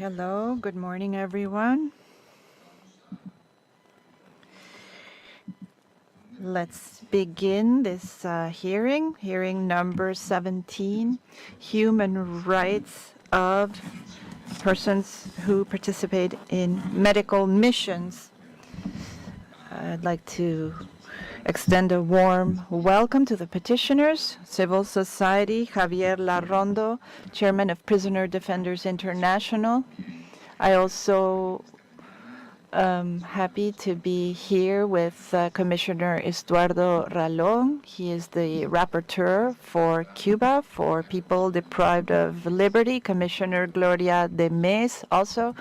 Hello, good morning, everyone. Let's begin this hearing number 17, Human Rights of Persons Who Participate in Medical Missions. I'd like to extend a warm welcome to the petitioners, civil society, Javier Larrondo, Chairman of Prisoner Defenders International. I also happy to be here with Commissioner Estuardo Ralón. He is the rapporteur for Cuba, for people deprived of liberty. Commissioner Gloria de Mes, also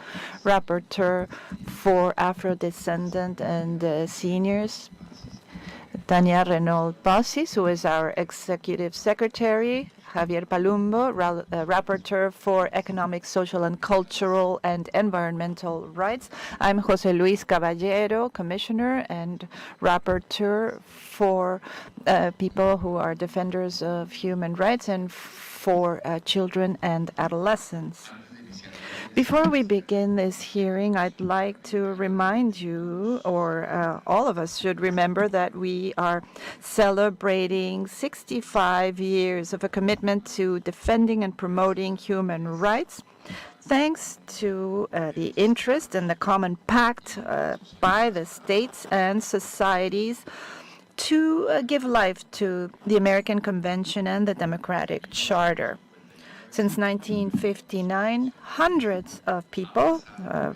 rapporteur for Afro-descendant and seniors. Tania Renaud Passis, who is our executive secretary. Javier Palumbo, rapporteur for economic, social, and cultural and environmental rights. I'm Jose Luis Caballero, commissioner and rapporteur for people who are defenders of human rights and for children and adolescents. Before we begin this hearing, I'd like to remind you, or all of us should remember, that we are celebrating 65 years of a commitment to defending and promoting human rights, thanks to the interest and the common pact by the states and societies to give life to the American Convention and the Democratic Charter. Since 1959, hundreds of people,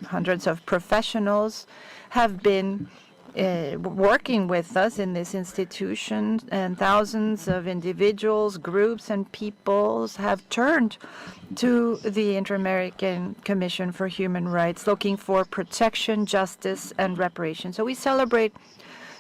hundreds of professionals have been working with us in this institution, and thousands of individuals, groups, and peoples have turned to the Inter-American Commission for Human Rights looking for protection, justice, and reparation. So we celebrate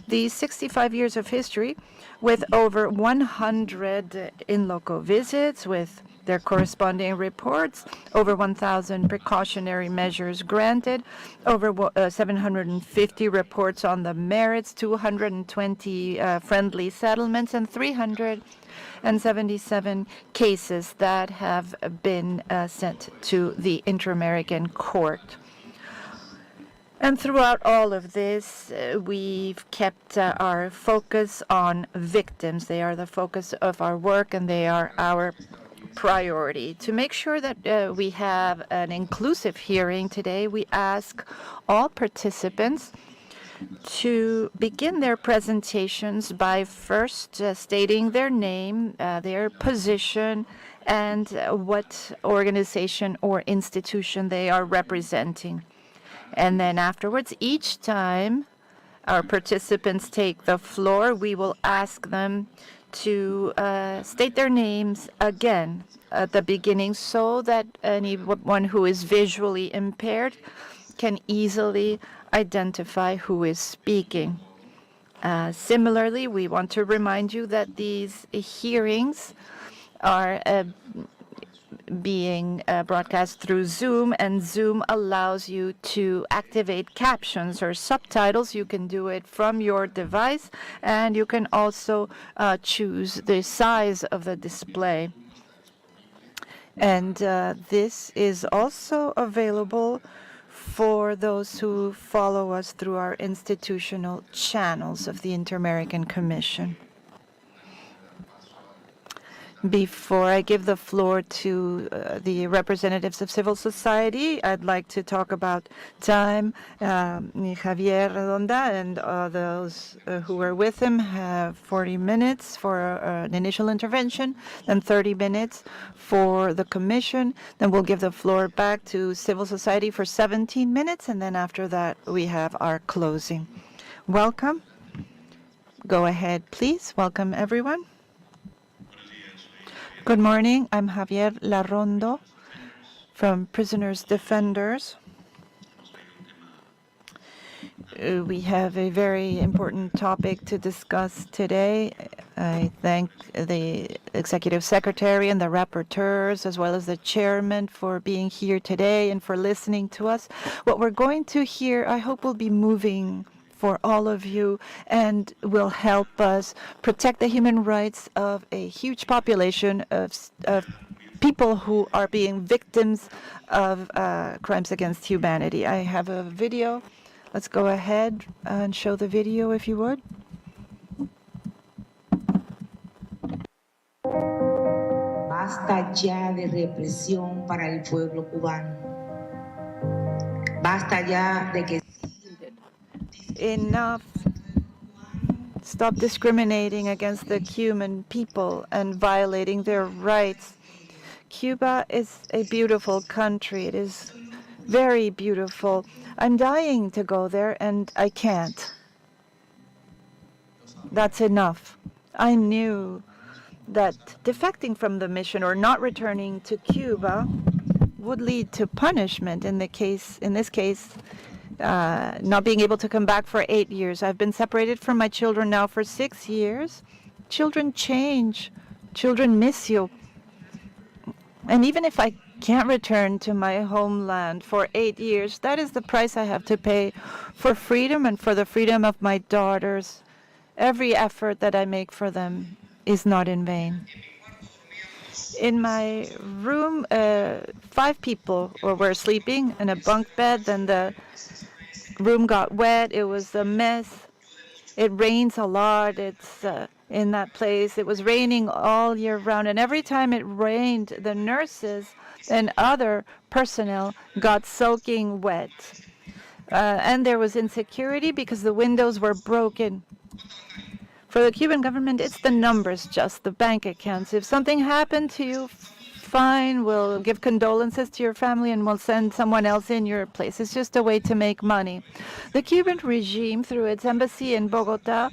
these 65 years of history with over 100 in-loco visits, with their corresponding reports, over 1,000 precautionary measures granted, over 750 reports on the merits, 220 friendly settlements, and 377 cases that have been sent to the Inter-American Court. And throughout all of this, we've kept our focus on victims. They are the focus of our work, and they are our priority. To make sure that we have an inclusive hearing today, we ask all participants to begin their presentations by first stating their name, their position, and what organization or institution they are representing. And then afterwards, each time our participants take the floor, we will ask them to state their names again at the beginning so that anyone who is visually impaired can easily identify who is speaking. Similarly, we want to remind you that these hearings are being broadcast through Zoom, and Zoom allows you to activate captions or subtitles. You can do it from your device, and you can also choose the size of the display. And this is also available for those who follow us through our institutional channels of the Inter-American Commission. Before I give the floor to the representatives of civil society, I'd like to talk about time. Javier Redonda and those who are with him have 40 minutes for an initial intervention, then 30 minutes for the commission. Then we'll give the floor back to civil society for 17 minutes, and then after that we have our closing. Welcome. Go ahead, please. Welcome, everyone. Good morning. I'm Javier Larrondo from Prisoners Defenders. We have a very important topic to discuss today. I thank the Executive Secretary and the rapporteurs, as well as the chairman, for being here today and for listening to us. What we're going to hear, I hope, will be moving for all of you and will help us protect the human rights of a huge population of people who are being victims of crimes against humanity. I have a video. Let's go ahead and show the video if you would. Basta ya de represión para el pueblo cubano. Basta ya de que... Enough. Stop discriminating against the Cuban people and violating their rights. Cuba is a beautiful country. It is very beautiful. I'm dying to go there, and I can't. That's enough. I knew that defecting from the mission or not returning to Cuba would lead to punishment. In this case, not being able to come back for 8 years. I've been separated from my children now for 6 years. Children change. Children miss you. And even if I can't return to my homeland for 8 years, that is the price I have to pay for freedom and for the freedom of my daughters. Every effort that I make for them is not in vain. In my room, 5 people were sleeping in a bunk bed. Then the room got wet. It was a mess. It rains a lot. It's in that place. It was raining all year round. And every time it rained, the nurses and other personnel got soaking wet. And there was insecurity because the windows were broken. For the Cuban government, it's the numbers, just the bank accounts. If something happened to you, fine, we'll give condolences to your family and we'll send someone else in your place. It's just a way to make money. The Cuban regime, through its embassy in Bogota,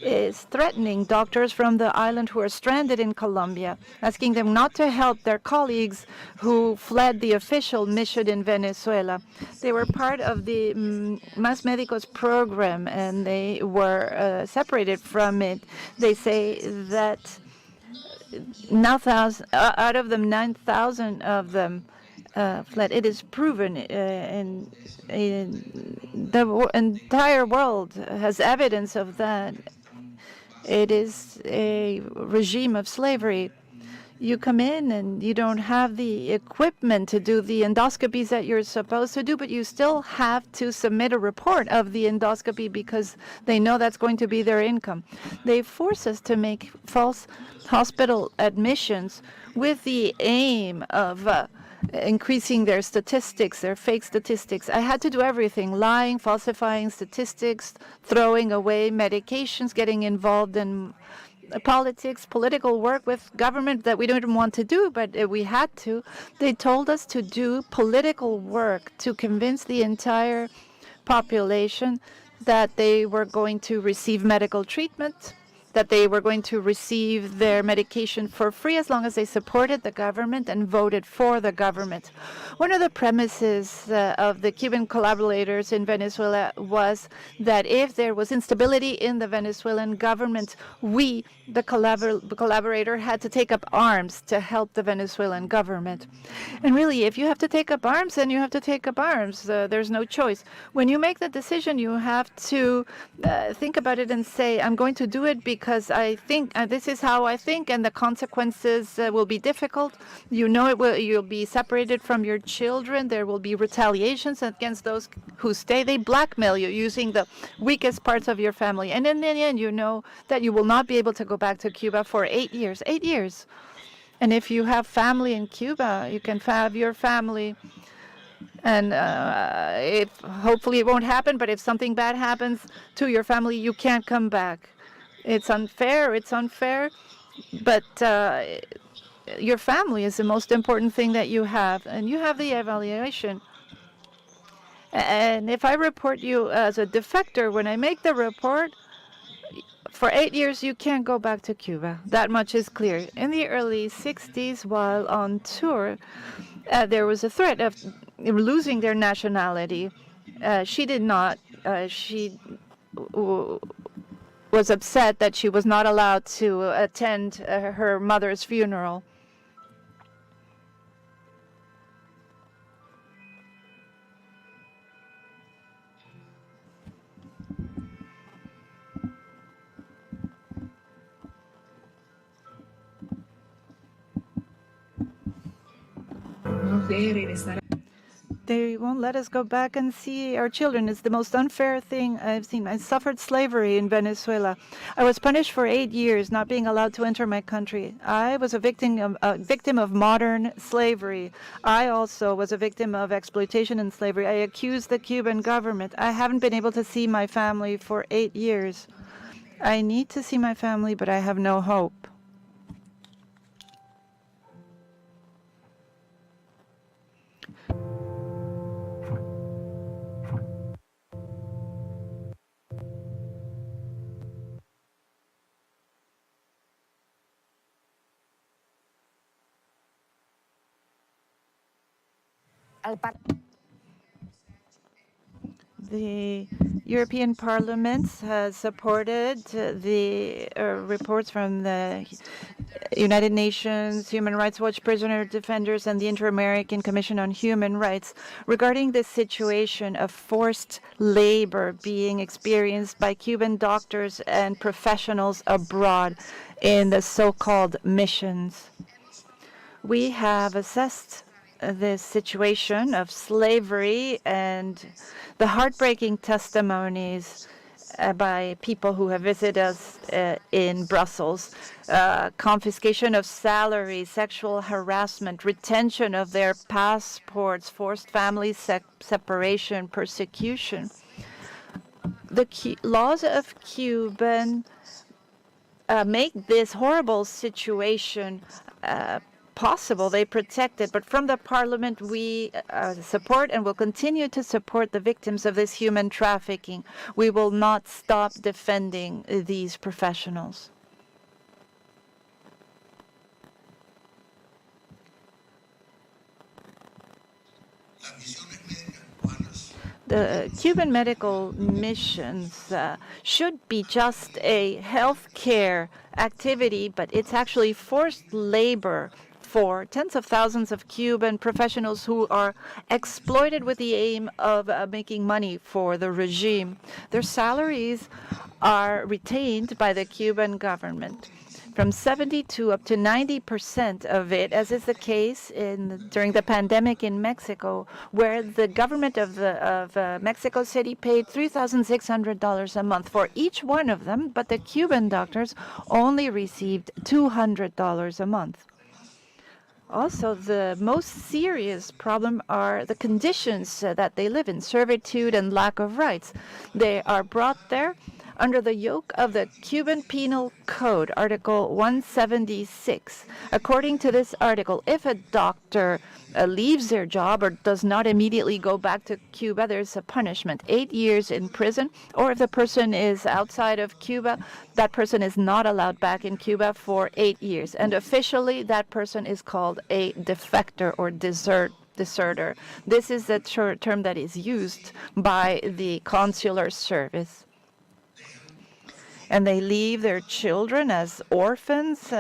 is threatening doctors from the island who are stranded in Colombia, asking them not to help their colleagues who fled the official mission in Venezuela. They were part of the Más Médicos program, and they were separated from it. They say that out of them, 9,000 of them fled. It is proven, in the entire world has evidence of that. It is a regime of slavery. You come in and you don't have the equipment to do the endoscopies that you're supposed to do, but you still have to submit a report of the endoscopy because they know that's going to be their income. They force us to make false hospital admissions with the aim of increasing their statistics, their fake statistics. I had to do everything: lying, falsifying statistics, throwing away medications, getting involved in politics, political work with government that we don't even want to do, but we had to. They told us to do political work to convince the entire population that they were going to receive medical treatment, that they were going to receive their medication for free as long as they supported the government and voted for the government. One of the premises of the Cuban collaborators in Venezuela was that if there was instability in the Venezuelan government, we, the collaborator, had to take up arms to help the Venezuelan government. And really, if you have to take up arms, then you have to take up arms. There's no choice. When you make the decision, you have to think about it and say, I'm going to do it because I think this is how I think, and the consequences will be difficult. You know, you'll be separated from your children. There will be retaliations against those who stay. They blackmail you using the weakest parts of your family. And in the end, you know that you will not be able to go back to Cuba for 8 years. 8 years. And if you have family in Cuba, you can have your family. And if hopefully it won't happen, but if something bad happens to your family, you can't come back. It's unfair. It's unfair. But your family is the most important thing that you have, and you have the evaluation. And if I report you as a defector, when I make the report, for 8 years you can't go back to Cuba. That much is clear. In the early 60s, while on tour, there was a threat of losing their nationality. She did not. She was upset that she was not allowed to attend her mother's funeral. nos deje regresar. They won't let us go back and see our children. It's the most unfair thing I've seen. I suffered slavery in Venezuela. I was punished for 8 years, not being allowed to enter my country. I was a victim of modern slavery. I also was a victim of exploitation and slavery. I accused the Cuban government. I haven't been able to see my family for 8 years. I need to see my family, but I have no hope. The European Parliament has supported the reports from the United Nations, Human Rights Watch, Prisoner Defenders, and the Inter-American Commission on Human Rights regarding the situation of forced labor being experienced by Cuban doctors and professionals abroad in the so-called missions. We have assessed this situation of slavery and the heartbreaking testimonies by people who have visited us in Brussels, confiscation of salaries, sexual harassment, retention of their passports, forced family separation, persecution. The laws of Cuba make this horrible situation possible. They protect it. But from the Parliament, we support and will continue to support the victims of this human trafficking. We will not stop defending these professionals. The Cuban medical missions should be just a healthcare activity, but it's actually forced labor for tens of thousands of Cuban professionals who are exploited with the aim of making money for the regime. Their salaries are retained by the Cuban government. From 70 to up to 90% of it, as is the case during the pandemic in Mexico, where the government of Mexico City paid $3,600 a month for each one of them, but the Cuban doctors only received $200 a month. Also, the most serious problem are the conditions that they live in, servitude and lack of rights. They are brought there under the yoke of the Cuban Penal Code, Article 176. According to this article, if a doctor leaves their job or does not immediately go back to Cuba, there's a punishment, 8 years in prison, or if the person is outside of Cuba, that person is not allowed back in Cuba for 8 years. And officially, that person is called a defector or deserter. This is the term that is used by the consular service. And they leave their children as orphans,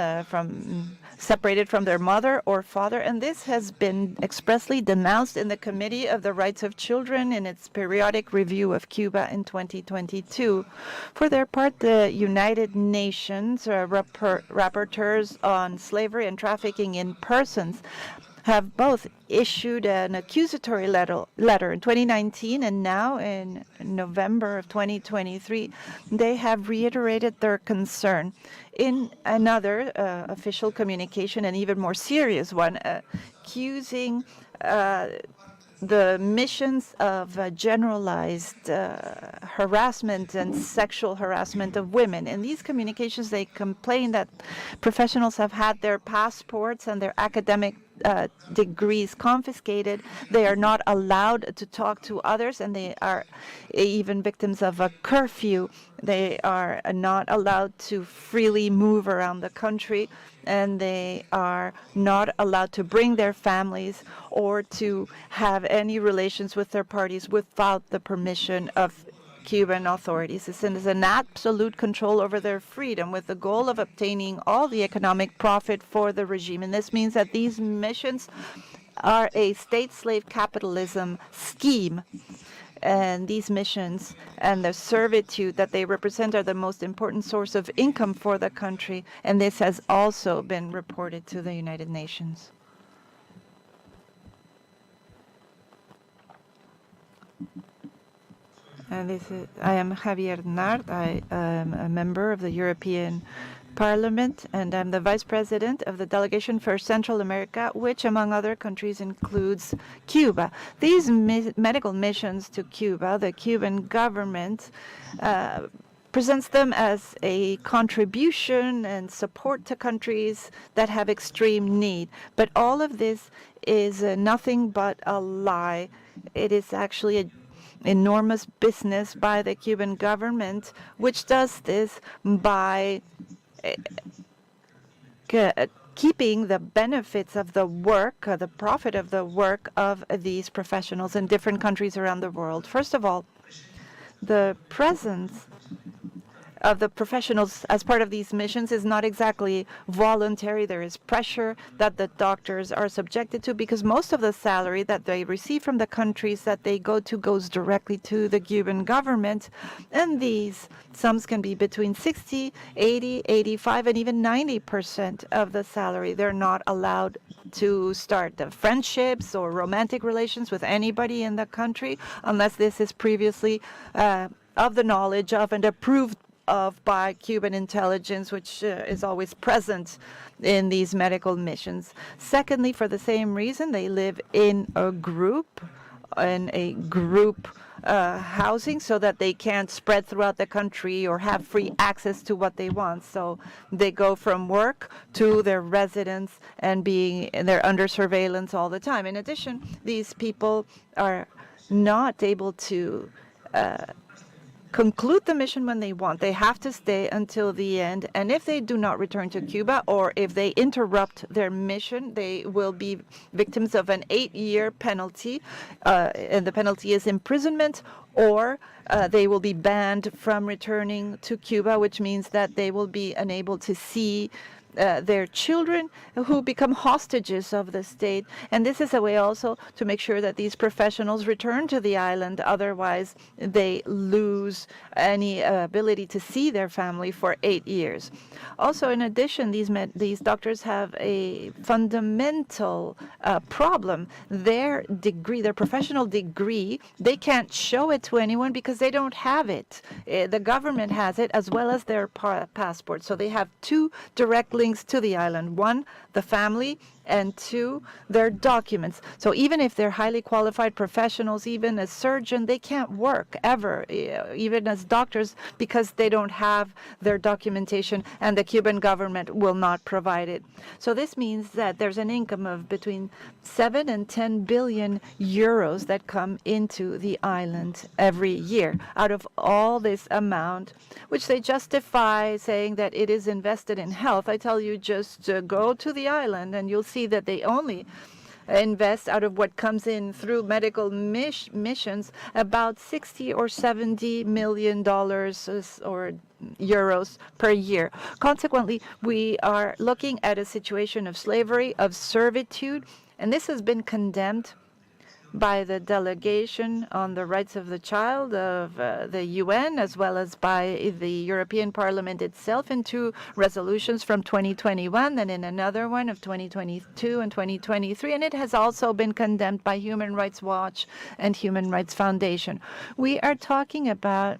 separated from their mother or father. And this has been expressly denounced in the Committee of the Rights of Children in its periodic review of Cuba in 2022. For their part, the United Nations rapporteurs on slavery and trafficking in persons have both issued an accusatory letter in 2019 and now in November of 2023. They have reiterated their concern in another official communication, an even more serious one, accusing the missions of generalized harassment and sexual harassment of women. In these communications, they complain that professionals have had their passports and their academic degrees confiscated. They are not allowed to talk to others, and they are even victims of a curfew. They are not allowed to freely move around the country, and they are not allowed to bring their families or to have any relations with their parties without the permission of Cuban authorities. This is an absolute control over their freedom with the goal of obtaining all the economic profit for the regime. And this means that these missions are a state slave capitalism scheme. And these missions and the servitude that they represent are the most important source of income for the country. And this has also been reported to the United Nations. I am Javier Nart. I am a member of the European Parliament, and I'm the Vice President of the Delegation for Central America, which, among other countries, includes Cuba. These medical missions to Cuba, the Cuban government presents them as a contribution and support to countries that have extreme need. But all of this is nothing but a lie. It is actually an enormous business by the Cuban government, which does this by keeping the benefits of the work, the profit of the work of these professionals in different countries around the world. First of all, the presence of the professionals as part of these missions is not exactly voluntary. There is pressure that the doctors are subjected to because most of the salary that they receive from the countries that they go to goes directly to the Cuban government. And these sums can be between 60, 80, 85, and even 90% of the salary. They're not allowed to start friendships or romantic relations with anybody in the country unless this is previously of the knowledge of and approved of by Cuban intelligence, which is always present in these medical missions. Secondly, for the same reason, they live in a group housing so that they can't spread throughout the country or have free access to what they want. So they go from work to their residence and they're under surveillance all the time. In addition, these people are not able to conclude the mission when they want. They have to stay until the end. And if they do not return to Cuba or if they interrupt their mission, they will be victims of an 8-year penalty. And the penalty is imprisonment, or they will be banned from returning to Cuba, which means that they will be unable to see their children who become hostages of the state. And this is a way also to make sure that these professionals return to the island. Otherwise, they lose any ability to see their family for 8 years. Also, in addition, these doctors have a fundamental problem. Their degree, their professional degree, they can't show it to anyone because they don't have it. The government has it as well as their passport. So they have two direct links to the island. One, the family, and two, their documents. So even if they're highly qualified professionals, even a surgeon, they can't work ever, even as doctors, because they don't have their documentation and the Cuban government will not provide it. So this means that there's an income of between 7 and 10 billion euros that come into the island every year. Out of all this amount, which they justify saying that it is invested in health, I tell you, just go to the island and you'll see that they only invest out of what comes in through medical missions about 60 or 70 million dollars or euros per year. Consequently, we are looking at a situation of slavery, of servitude, and this has been condemned by the Delegation on the Rights of the Child of the UN, as well as by the European Parliament itself in two resolutions from 2021 and in another one of 2022 and 2023. And it has also been condemned by Human Rights Watch and Human Rights Foundation. We are talking about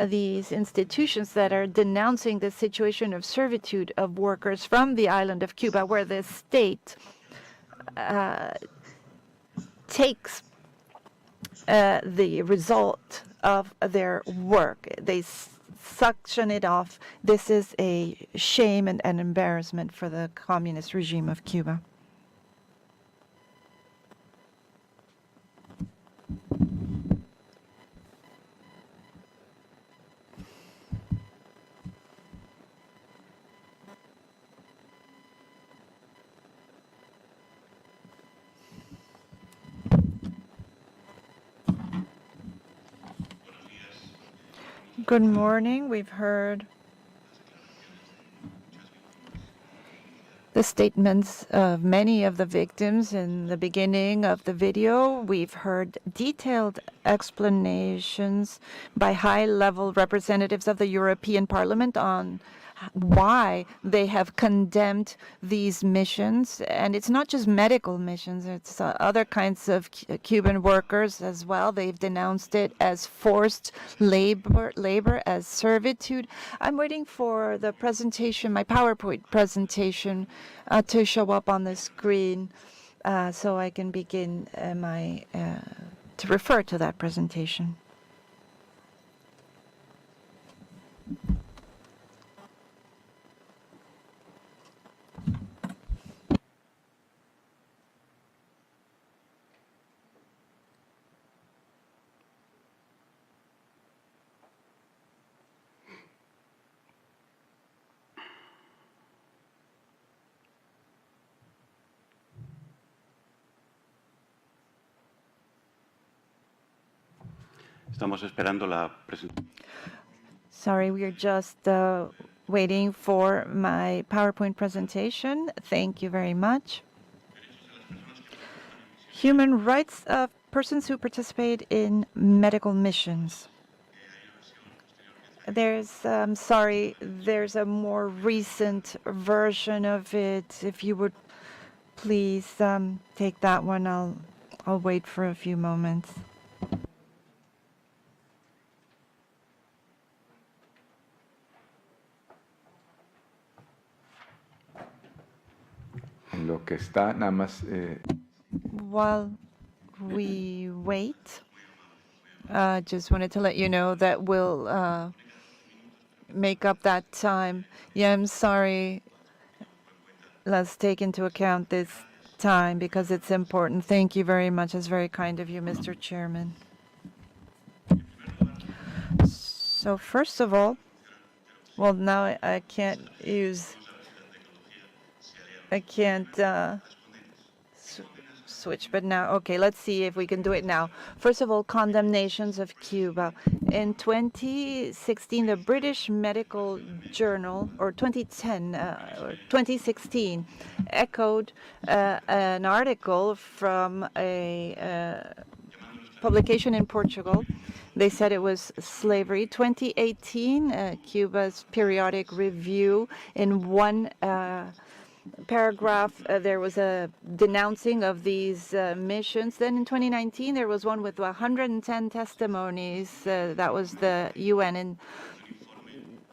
these institutions that are denouncing the situation of servitude of workers from the island of Cuba, where the state takes the result of their work. They suction it off. This is a shame and an embarrassment for the communist regime of Cuba. Good morning. We've heard the statements of many of the victims in the beginning of the video. We've heard detailed explanations by high-level representatives of the European Parliament on why they have condemned these missions. And it's not just medical missions, it's other kinds of Cuban workers as well. They've denounced it as forced labor as servitude. I'm waiting for the presentation, my PowerPoint presentation, to show up on the screen so I can begin to refer to that presentation. Estamos esperando la presentación. Sorry, we are just waiting for my PowerPoint presentation. Thank you very much. Human rights of persons who participate in medical missions. There's there's a more recent version of it. If you would please take that one, I'll wait for a few moments. Lo que está nada más. While we wait, just wanted to let you know that we'll make up that time. Yeah, I'm sorry. Let's take into account this time because it's important. Thank you very much. It's very kind of you, Mr. Chairman. So first of all, well, now I can't switch, but now, okay, let's see if we can do it now. First of all, condemnations of Cuba. In 2016, the British Medical Journal, or 2010, or 2016, echoed an article from a publication in Portugal. They said it was slavery. 2018, Cuba's periodic review, in one paragraph, there was a denouncing of these missions. Then in 2019, there was one with 110 testimonies. That was the UN. In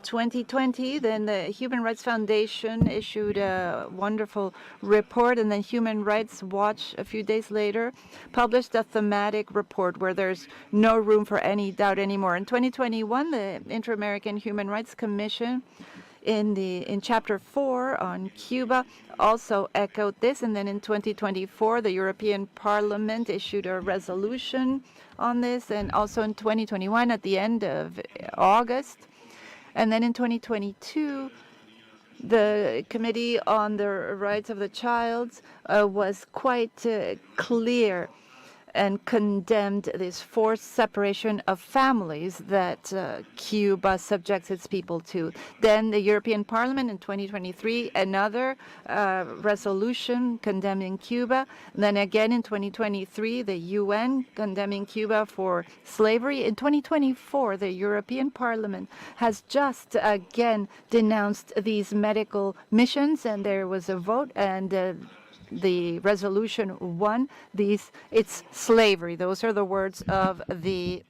2020, then the Human Rights Foundation issued a wonderful report, and then Human Rights Watch, a few days later, published a thematic report where there's no room for any doubt anymore. In 2021, the Inter-American Human Rights Commission in Chapter 4 on Cuba also echoed this. And then in 2024, the European Parliament issued a resolution on this. And also in 2021, at the end of August. And then in 2022, the Committee on the Rights of the Child was quite clear and condemned this forced separation of families that Cuba subjects its people to. Then the European Parliament in 2023, another resolution condemning Cuba. And then again in 2023, the UN condemning Cuba for slavery. In 2024, the European Parliament has just again denounced these medical missions, and there was a vote, and the resolution won. It's slavery. Those are the words of the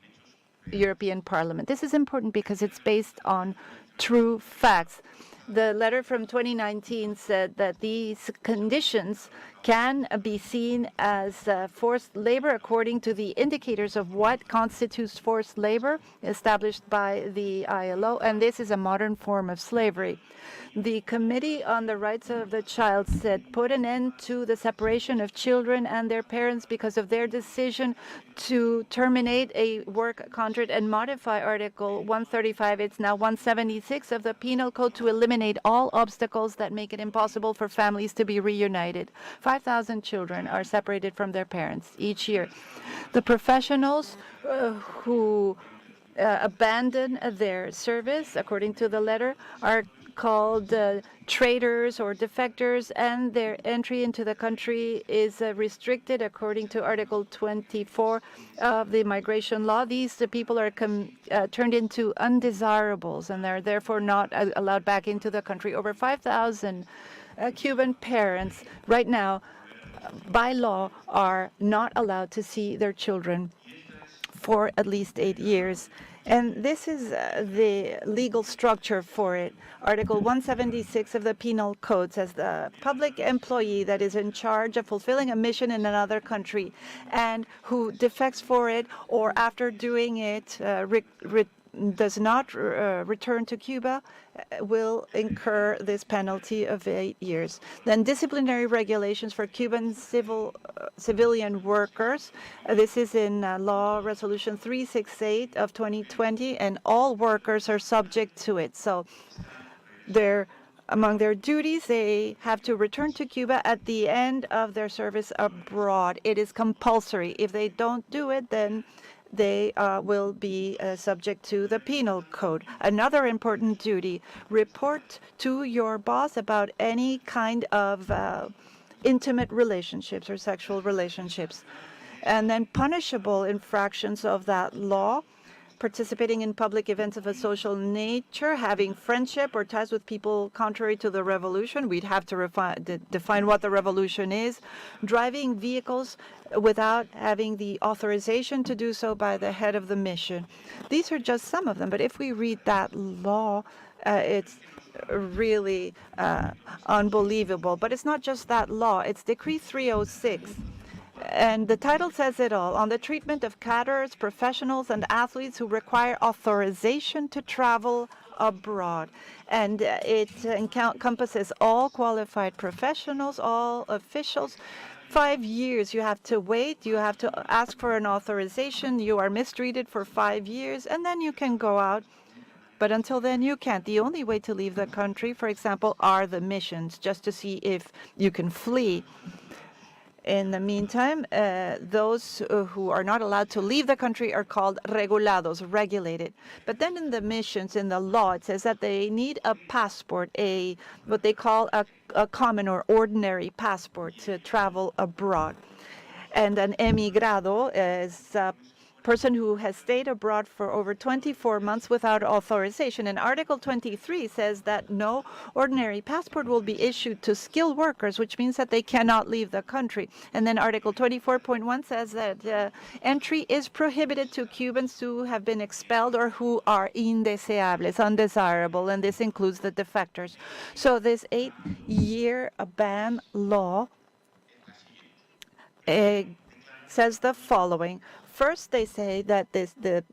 European Parliament. This is important because it's based on true facts. The letter from 2019 said that these conditions can be seen as forced labor according to the indicators of what constitutes forced labor established by the ILO, and this is a modern form of slavery. The Committee on the Rights of the Child said put an end to the separation of children and their parents because of their decision to terminate a work contract and modify Article 135, it's now 176 of the Penal Code, to eliminate all obstacles that make it impossible for families to be reunited. 5,000 children are separated from their parents each year. The professionals who abandon their service, according to the letter, are called traitors or defectors, and their entry into the country is restricted according to Article 24 of the migration law. These people are turned into undesirables, and they're therefore not allowed back into the country. Over 5,000 Cuban parents right now, by law, are not allowed to see their children for at least 8 years. And this is the legal structure for it. Article 176 of the Penal Code says the public employee that is in charge of fulfilling a mission in another country and who defects for it or after doing it does not return to Cuba will incur this penalty of 8 years. Then disciplinary regulations for Cuban civilian workers. This is in Law Resolution 368 of 2020, and all workers are subject to it. So among their duties, they have to return to Cuba at the end of their service abroad. It is compulsory. If they don't do it, then they will be subject to the penal code. Another important duty, report to your boss about any kind of intimate relationships or sexual relationships. And then punishable infractions of that law, participating in public events of a social nature, having friendship or ties with people contrary to the revolution. We'd have to define what the revolution is. Driving vehicles without having the authorization to do so by the head of the mission. These are just some of them, but if we read that law, it's really unbelievable. But it's not just that law, it's Decree 306. And the title says it all, on the treatment of cadres, professionals, and athletes who require authorization to travel abroad. And it encompasses all qualified professionals, all officials. 5 years you have to wait, you have to ask for an authorization, you are mistreated for 5 years, and then you can go out. But until then, you can't. The only way to leave the country, for example, are the missions, just to see if you can flee. In the meantime, those who are not allowed to leave the country are called regulados, regulated. But then in the missions, in the law, it says that they need a passport, what they call a common or ordinary passport to travel abroad. And an emigrado is a person who has stayed abroad for over 24 months without authorization. And Article 23 says that no ordinary passport will be issued to skilled workers, which means that they cannot leave the country. And then Article 24.1 says that entry is prohibited to Cubans who have been expelled or who are indeseables, undesirable, and this includes the defectors. So this 8-year ban law says the following. First, they say that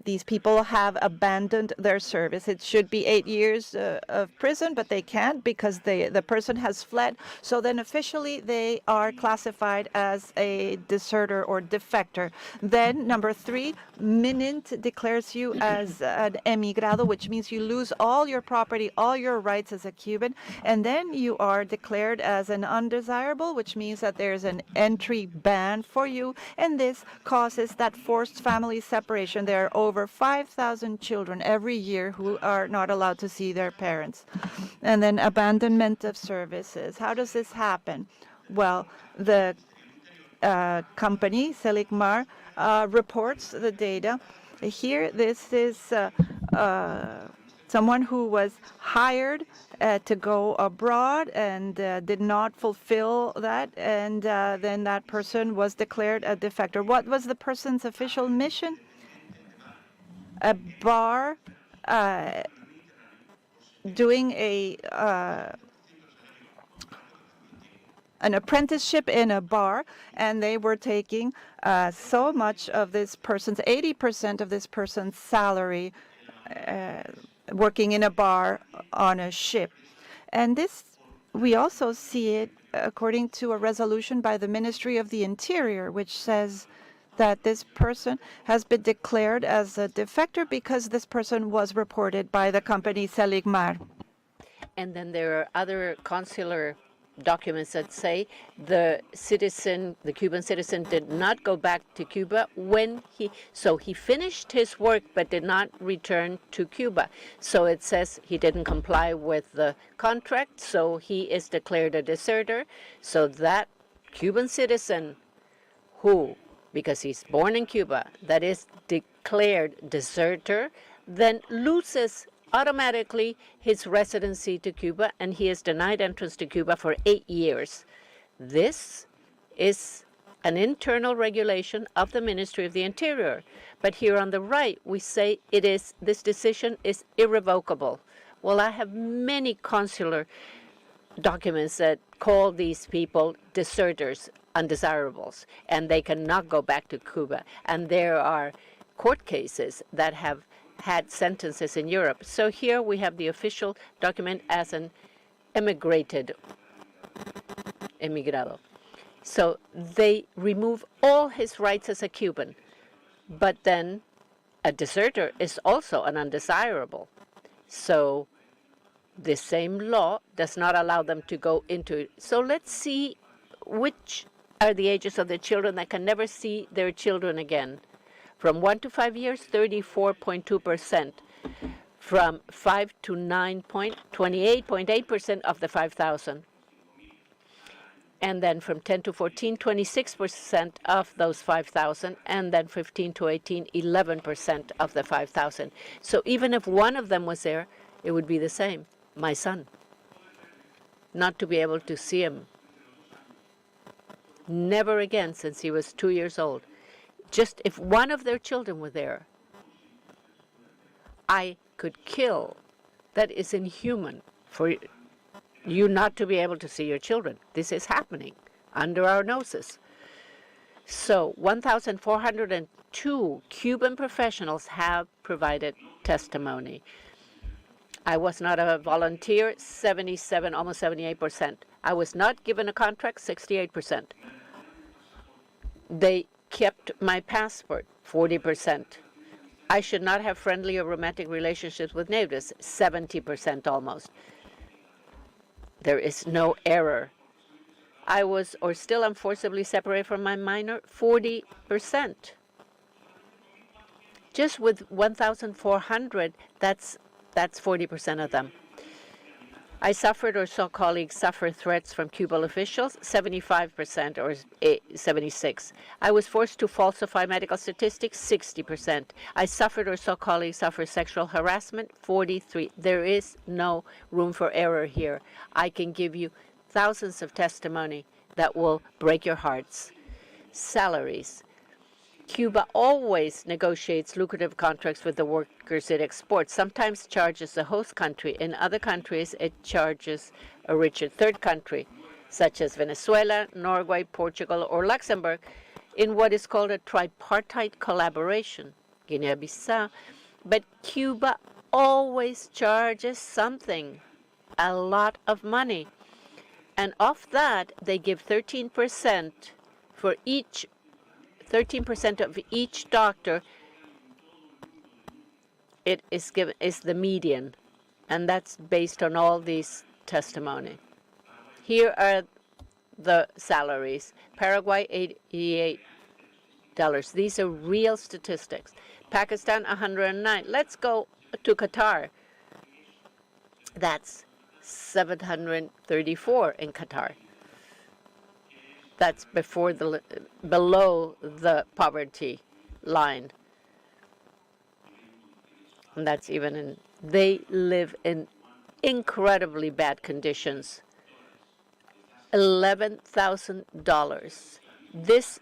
these people have abandoned their service. It should be 8 years of prison, but they can't because the person has fled. So then officially they are classified as a deserter or defector. Then number 3, MININT declares you as an emigrado, which means you lose all your property, all your rights as a Cuban. And then you are declared as an undesirable, which means that there's an entry ban for you. And this causes that forced family separation. There are over 5,000 children every year who are not allowed to see their parents. And then abandonment of services. How does this happen? Well, the company, Seligmar, reports the data. Here, this is someone who was hired to go abroad and did not fulfill that, and then that person was declared a defector. What was the person's official mission? A bar, doing an apprenticeship in a bar, and they were taking so much of this person's, 80% of this person's salary, working in a bar on a ship. And this, we also see it according to a resolution by the Ministry of the Interior, which says that this person has been declared as a defector because this person was reported by the company Seligmar. And then there are other consular documents that say the Cuban citizen did not go back to Cuba so he finished his work but did not return to Cuba. So it says he didn't comply with the contract, so he is declared a deserter. So that Cuban citizen who, because he's born in Cuba, that is declared deserter, then loses automatically his residency to Cuba, and he is denied entrance to Cuba for 8 years. This is an internal regulation of the Ministry of the Interior. But here on the right, we say this decision is irrevocable. Well, I have many consular documents that call these people deserters, undesirables, and they cannot go back to Cuba. And there are court cases that have had sentences in Europe. So here we have the official document as an emigrado. So they remove all his rights as a Cuban. But then a deserter is also an undesirable. So the same law does not allow them to go into it. So let's see which are the ages of the children that can never see their children again. From 1 to 5 years, 34.2%. From 5 to 9, 28.8% of the 5,000. And then from 10 to 14, 26% of those 5,000. And then 15 to 18, 11% of the 5,000. So even if one of them was there, it would be the same. My son. Not to be able to see him. Never again since he was 2 years old. Just if one of their children were there, I could kill. That is inhuman for you not to be able to see your children. This is happening under our noses. So 1,402 Cuban professionals have provided testimony. I was not a volunteer, 77, almost 78%. I was not given a contract, 68%. They kept my passport, 40%. I should not have friendly or romantic relationships with neighbors, 70% almost. There is no error. I was or still am forcibly separated from my minor, 40%. Just with 1,400, that's 40% of them. I suffered or saw colleagues suffer threats from Cuban officials, 75% or 76%. I was forced to falsify medical statistics, 60%. I suffered or saw colleagues suffer sexual harassment, 43%. There is no room for error here. I can give you thousands of testimony that will break your hearts. Salaries. Cuba always negotiates lucrative contracts with the workers it exports, sometimes charges the host country. In other countries, it charges a richer third country, such as Venezuela, Norway, Portugal, or Luxembourg, in what is called a tripartite collaboration, Guinea-Bissau. But Cuba always charges something, a lot of money. And of that, they give 13% for each 13% of each doctor. It is given is the median, and that's based on all these testimony. Here are the salaries. Paraguay, $88. These are real statistics. Pakistan, 109. Let's go to Qatar. That's 734 in Qatar. That's below the poverty line. And that's even they live in incredibly bad conditions. $11,000. This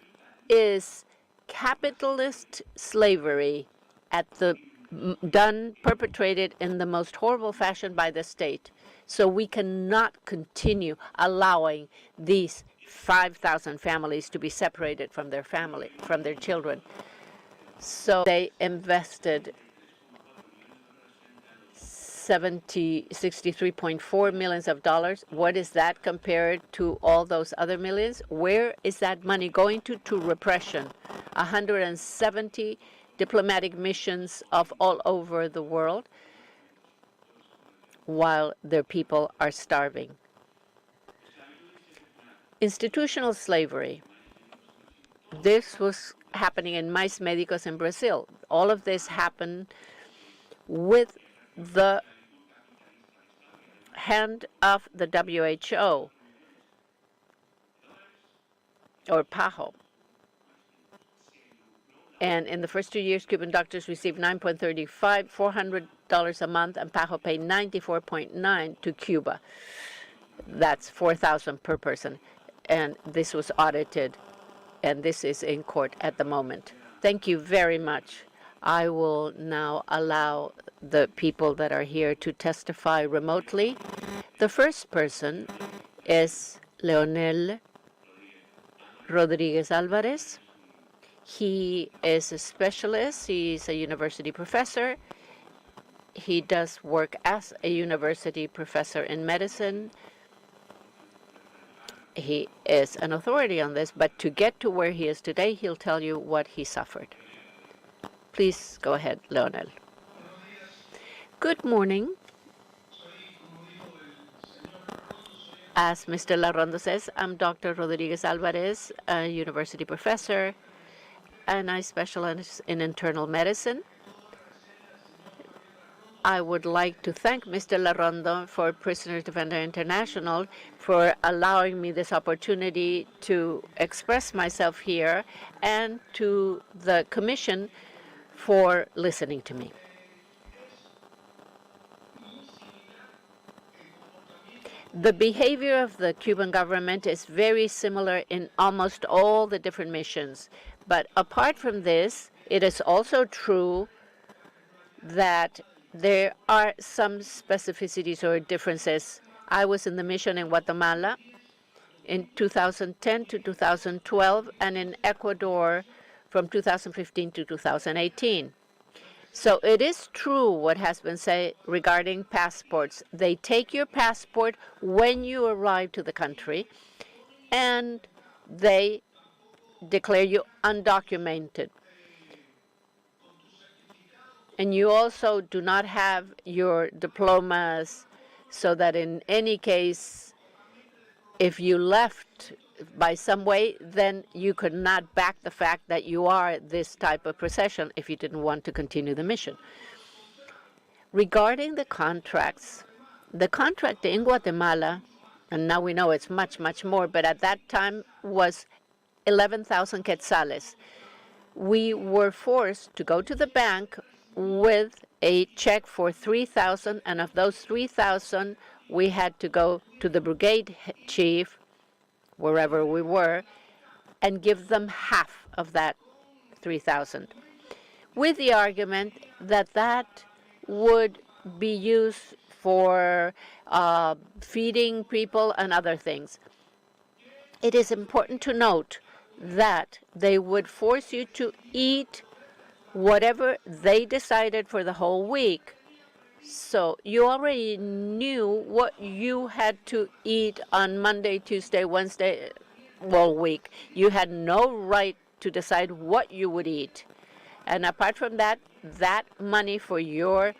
is capitalist slavery perpetrated in the most horrible fashion by the state. So we cannot continue allowing these 5,000 families to be separated from their children. So they invested $63.4 million. What is that compared to all those other millions? Where is that money going to? To repression. 170 diplomatic missions of all over the world, while their people are starving. Institutional slavery. This was happening in mais médicos in Brazil. All of this happened with the hand of the WHO, or PAHO. And in the first 2 years, Cuban doctors received $9.35, $400 a month, and PAHO paid $94.9 to Cuba. That's $4,000 per person. And this was audited, and this is in court at the moment. Thank you very much. I will now allow the people that are here to testify remotely. The first person is Leonel Rodriguez Alvarez. He is a specialist. He's a university professor. He does work as a university professor in medicine. He is an authority on this, but to get to where he is today, he'll tell you what he suffered. Please go ahead, Leonel. Good morning. As Mr. Larrondo says, I'm Dr. Rodriguez Alvarez, a university professor, and I specialize in internal medicine. I would like to thank Mr. Larrondo for Prisoners Defender International for allowing me this opportunity to express myself here, and to the Commission for listening to me. The behavior of the Cuban government is very similar in almost all the different missions. But apart from this, it is also true that there are some specificities or differences. I was in the mission in Guatemala in 2010 to 2012, and in Ecuador from 2015 to 2018. So it is true what has been said regarding passports. They take your passport when you arrive to the country, and they declare you undocumented. And you also do not have your diplomas, so that in any case, if you left by some way, then you could not back the fact that you are this type of procession if you didn't want to continue the mission. Regarding the contracts, the contract in Guatemala, and now we know it's much, much more, but at that time was 11,000 quetzales. We were forced to go to the bank with a check for 3,000, and of those 3,000, we had to go to the brigade chief, wherever we were, and give them half of that 3,000, with the argument that that would be used for feeding people and other things. It is important to note that they would force you to eat whatever they decided for the whole week. So you already knew what you had to eat on Monday, Tuesday, Wednesday, all week. You had no right to decide what you would eat. And apart from that, that money for your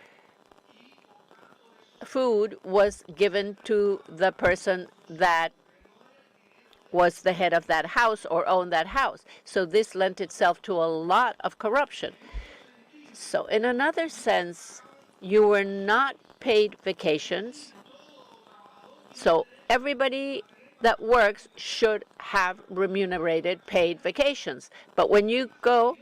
food was given to the person that was the head of that house or owned that house. So this lent itself to a lot of corruption. So in another sense, you were not paid vacations. So everybody that works should have remunerated paid vacations. But when you go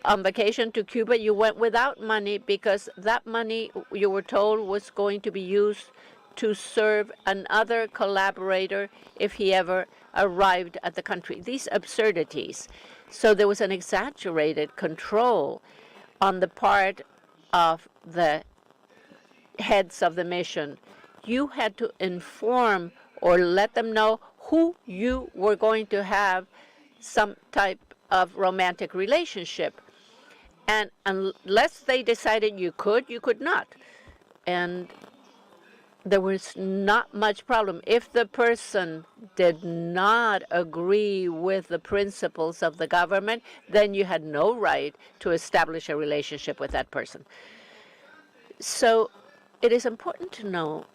on vacation to Cuba, you went without money, because that money, you were told, was going to be used to serve another collaborator if he ever arrived at the country. These absurdities. So there was an exaggerated control on the part of the heads of the mission. You had to inform or let them know who you were going to have some type of romantic relationship. And unless they decided you could not. And there was not much problem. If the person did not agree with the principles of the government, then you had no right to establish a relationship with that person. So it is important to know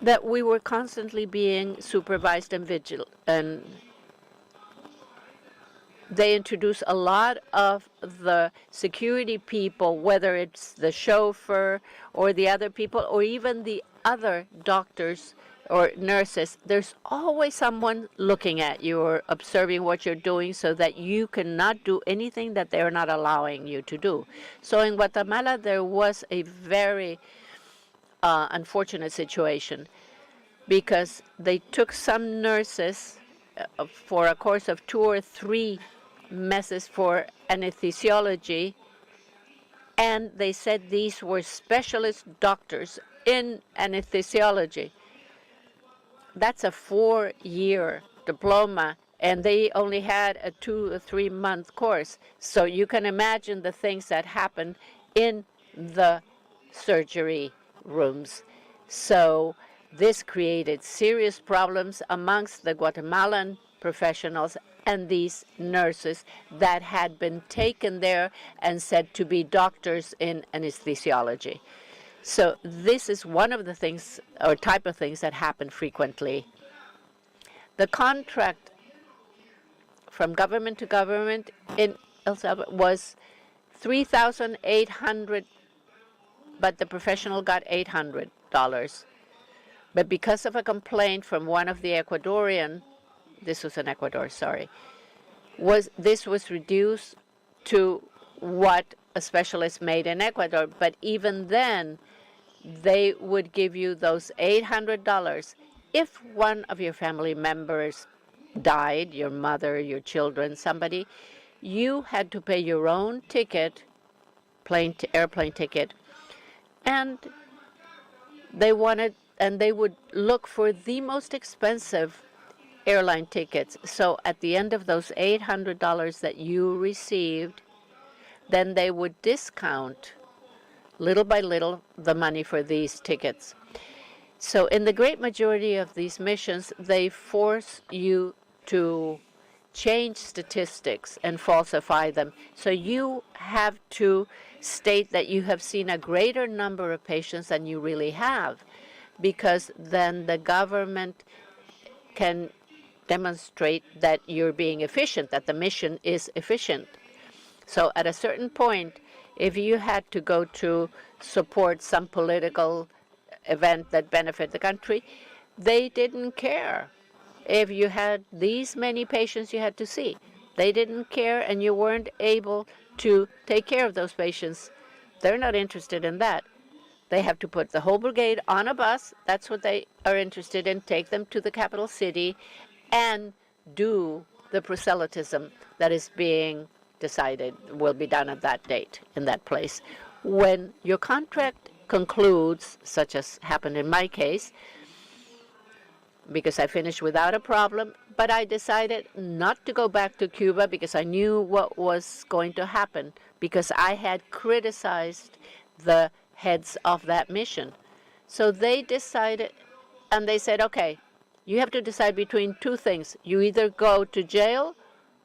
that we were constantly being supervised and vigilant, and they introduce a lot of the security people, whether it's the chauffeur or the other people or even the other doctors or nurses. There's always someone looking at you or observing what you're doing so that you cannot do anything that they're not allowing you to do. So in Guatemala, there was a very unfortunate situation because they took some nurses for a course of 2 or 3 meses for anesthesiology, and they said these were specialist doctors in anesthesiology. That's a 4-year diploma, and they only had a 2 or 3 month course. So you can imagine the things that happened in the surgery rooms. So this created serious problems amongst the Guatemalan professionals and these nurses that had been taken there and said to be doctors in anesthesiology. So this is one of the things or type of things that happen frequently. The contract from government to government in El Salvador was $3,800, but the professional got $800. But because of a complaint from one of the Ecuadorian, this was in Ecuador, sorry, this was reduced to what a specialist made in Ecuador. But even then, they would give you those $800. If one of your family members died, your mother, your children, somebody, you had to pay your own ticket, airplane ticket, and they would look for the most expensive airline tickets. So at the end of those $800 that you received, then they would discount little by little the money for these tickets. So in the great majority of these missions, they force you to change statistics and falsify them. So you have to state that you have seen a greater number of patients than you really have, because then the government can demonstrate that you're being efficient, that the mission is efficient. So at a certain point, if you had to go to support some political event that benefit the country, they didn't care. If you had these many patients you had to see, they didn't care, and you weren't able to take care of those patients. They're not interested in that. They have to put the whole brigade on a bus. That's what they are interested in. Take them to the capital city and do the proselytism that is being decided will be done at that date in that place. When your contract concludes, such as happened in my case, because I finished without a problem, but I decided not to go back to Cuba because I knew what was going to happen, because I had criticized the heads of that mission. So they decided, and they said, okay, you have to decide between 2 things. You either go to jail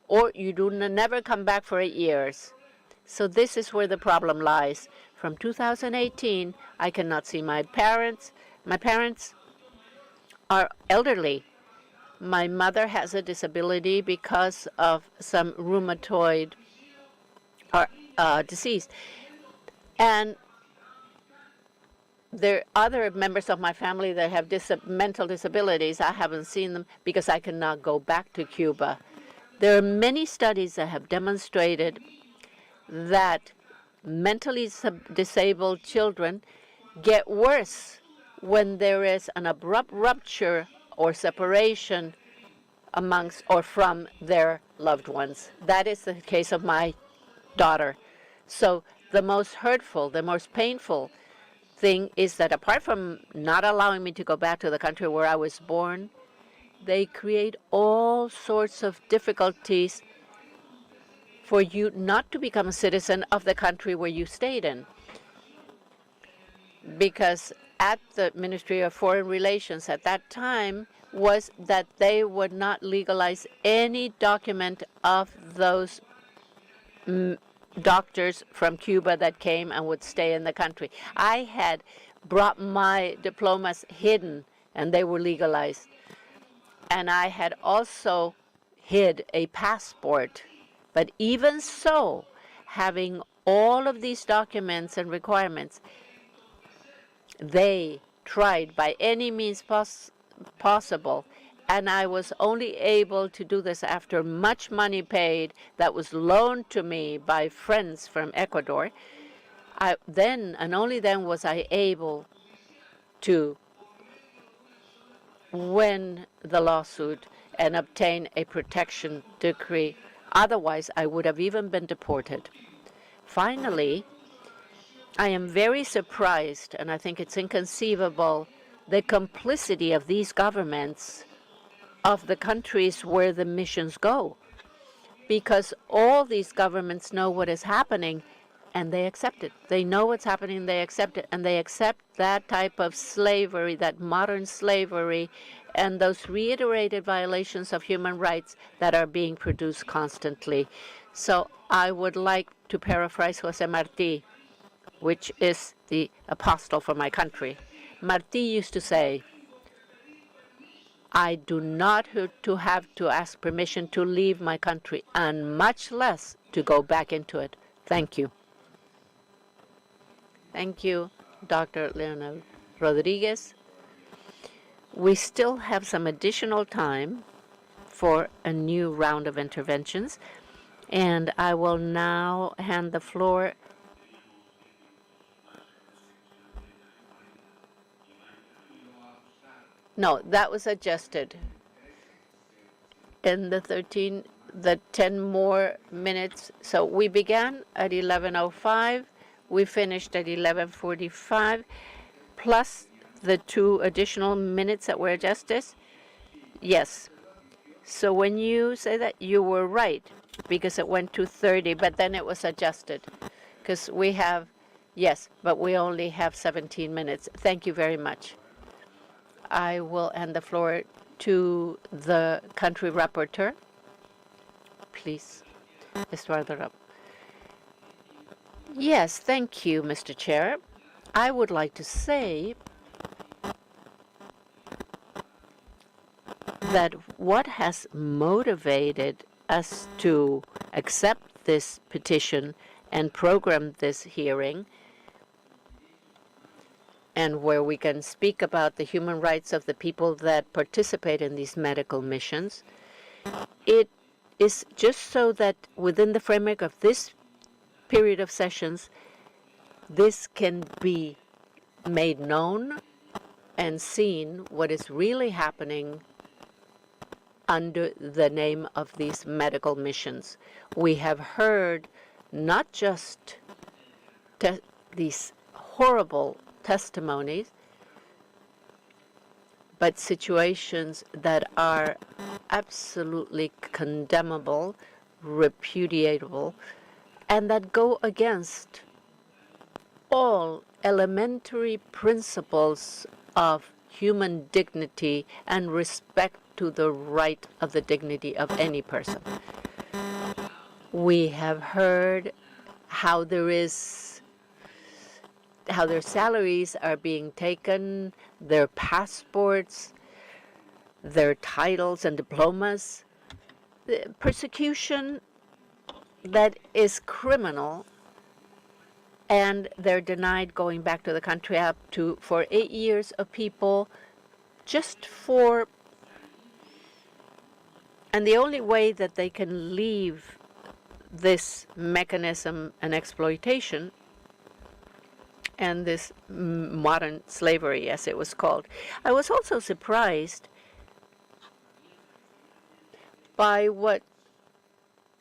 or you do never come back for 8 years. So this is where the problem lies. From 2018, I cannot see my parents. My parents are elderly. My mother has a disability because of some rheumatoid disease. And there are other members of my family that have mental disabilities. I haven't seen them because I cannot go back to Cuba. There are many studies that have demonstrated that mentally disabled children get worse when there is an abrupt rupture or separation amongst or from their loved ones. That is the case of my daughter. So the most hurtful, the most painful thing is that apart from not allowing me to go back to the country where I was born, they create all sorts of difficulties for you not to become a citizen of the country where you stayed in. Because at the Ministry of Foreign Relations at that time was that they would not legalize any document of those doctors from Cuba that came and would stay in the country. I had brought my diplomas hidden and they were legalized. And I had also hid a passport. But even so, having all of these documents and requirements, they tried by any means possible, and I was only able to do this after much money paid that was loaned to me by friends from Ecuador. Then and only then was I able to win the lawsuit and obtain a protection decree. Otherwise, I would have even been deported. Finally, I am very surprised, and I think it's inconceivable, the complicity of these governments of the countries where the missions go, because all these governments know what is happening and they accept it. They know what's happening, they accept it, and they accept that type of slavery, that modern slavery, and those reiterated violations of human rights that are being produced constantly. So I would like to paraphrase Jose Marti, which is the apostle for my country. Marti used to say, I do not have to ask permission to leave my country, and much less to go back into it. Thank you. Thank you, Dr. Leonel Rodriguez. We still have some additional time for a new round of interventions, and I will now hand the floor No, that was adjusted. In the 10 more minutes. So we began at 11:05. We finished at 11:45, plus the 2 additional minutes that were adjusted. Yes. So when you say that, you were right, because it went to 30, but then it was adjusted. Because we have, yes, but we only have 17 minutes. Thank you very much. I will hand the floor to the country rapporteur. Please, Estuardo. Yes, thank you, Mr. Chair. I would like to say that what has motivated us to accept this petition and program this hearing, and where we can speak about the human rights of the people that participate in these medical missions, it is just so that within the framework of this period of sessions, this can be made known and seen what is really happening under the name of these medical missions. We have heard not just these horrible testimonies, but situations that are absolutely condemnable, repudiable, and that go against all elementary principles of human dignity and respect to the right of the dignity of any person. We have heard how their salaries are being taken, their passports, their titles and diplomas, the persecution that is criminal, and they're denied going back to the country up to for 8 years of people just for, and the only way that they can leave this mechanism and exploitation and this modern slavery, as it was called. I was also surprised by what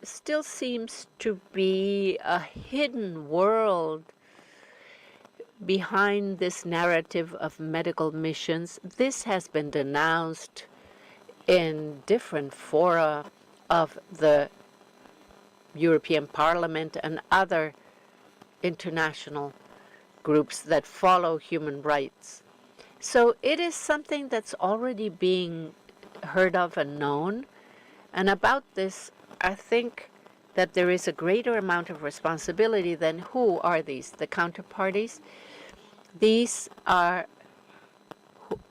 still seems to be a hidden world behind this narrative of medical missions. This has been denounced in different fora of the European Parliament and other international groups that follow human rights. So it is something that's already being heard of and known. And about this, I think that there is a greater amount of responsibility than who are these, the counterparties. These are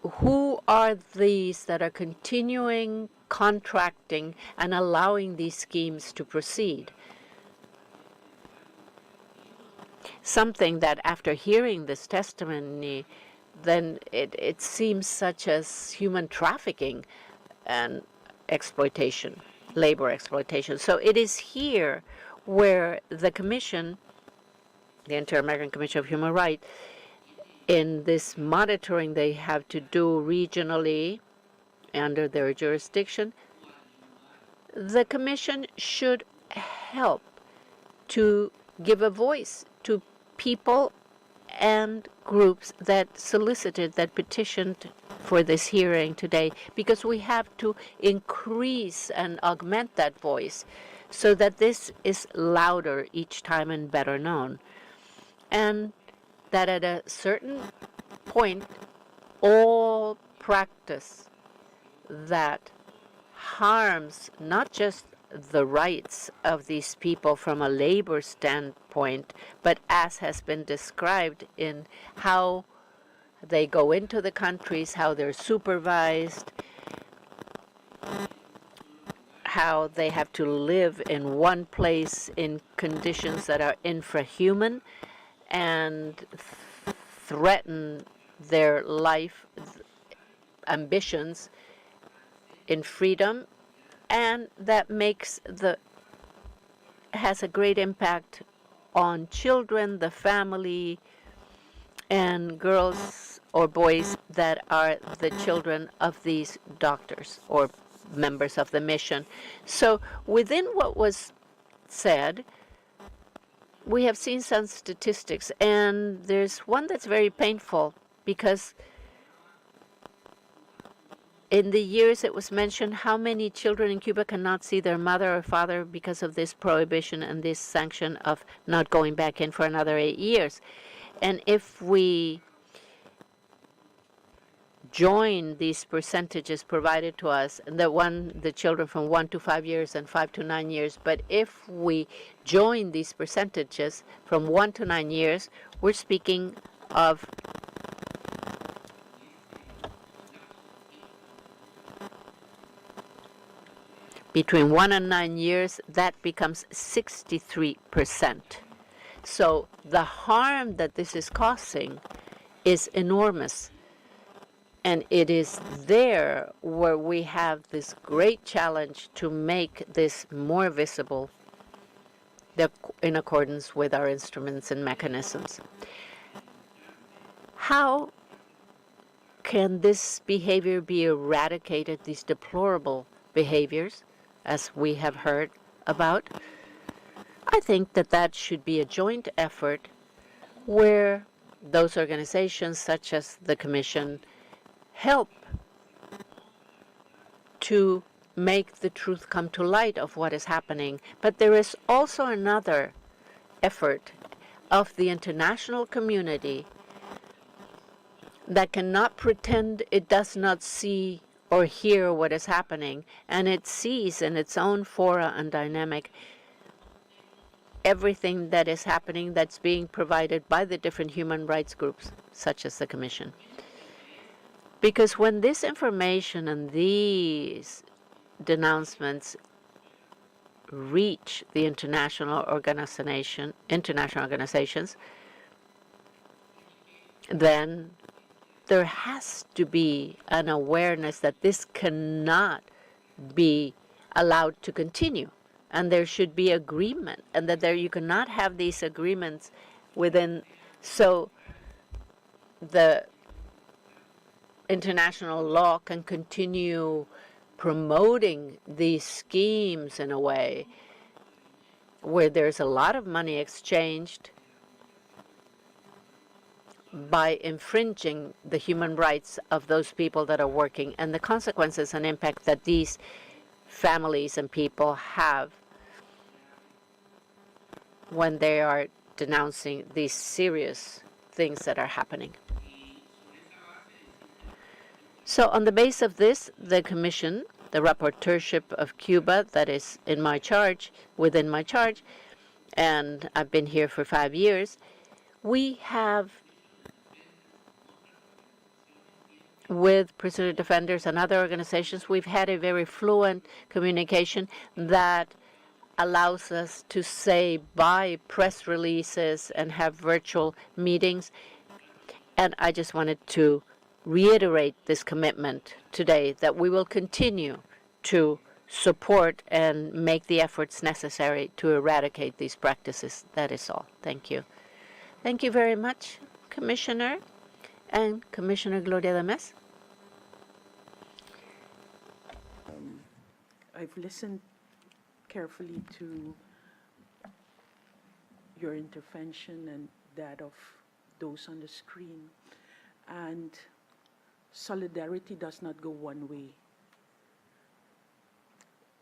who are these that are continuing contracting and allowing these schemes to proceed? Something that after hearing this testimony, then it seems such as human trafficking and exploitation, labor exploitation. So it is here where the Commission, the Inter-American Commission of Human Rights, in this monitoring they have to do regionally under their jurisdiction, the Commission should help to give a voice to people and groups that solicited, that petitioned for this hearing today, because we have to increase and augment that voice so that this is louder each time and better known. And that at a certain point, all practice that harms not just the rights of these people from a labor standpoint, but as has been described in how they go into the countries, how they're supervised, how they have to live in one place in conditions that are infrahuman and threaten their life ambitions in freedom, and that has a great impact on children, the family, and girls or boys that are the children of these doctors or members of the mission. So within what was said, we have seen some statistics, and there's one that's very painful because in the years it was mentioned how many children in Cuba cannot see their mother or father because of this prohibition and this sanction of not going back in for another 8 years. And if we join these percentages provided to us, the children from 1 to 5 years and 5 to 9 years, but if we join these percentages from 1 to 9 years, we're speaking of between 1 and 9 years, that becomes 63%. So the harm that this is causing is enormous. And it is there where we have this great challenge to make this more visible in accordance with our instruments and mechanisms. How can this behavior be eradicated, these deplorable behaviors, as we have heard about? I think that should be a joint effort where those organizations such as the Commission help to make the truth come to light of what is happening. But there is also another effort of the international community that cannot pretend it does not see or hear what is happening, and it sees in its own fora and dynamic everything that is happening that's being provided by the different human rights groups, such as the Commission. Because when this information and these denouncements reach the international organizations, then there has to be an awareness that this cannot be allowed to continue, and there should be agreement, and that you cannot have these agreements within, so the international law can continue promoting these schemes in a way where there's a lot of money exchanged by infringing the human rights of those people that are working, and the consequences and impact that these families and people have when they are denouncing these serious things that are happening. So on the basis of this, the Commission, the rapporteurship of Cuba that is in my charge, within my charge, and I've been here for 5 years, we have with prisoner defenders and other organizations. We've had a very fluent communication that allows us to say by press releases and have virtual meetings. And I just wanted to reiterate this commitment today that we will continue to support and make the efforts necessary to eradicate these practices. That is all. Thank you. Thank you very much, Commissioner. And Commissioner Gloria de Mes. I've listened carefully to your intervention and that of those on the screen. And solidarity does not go one way.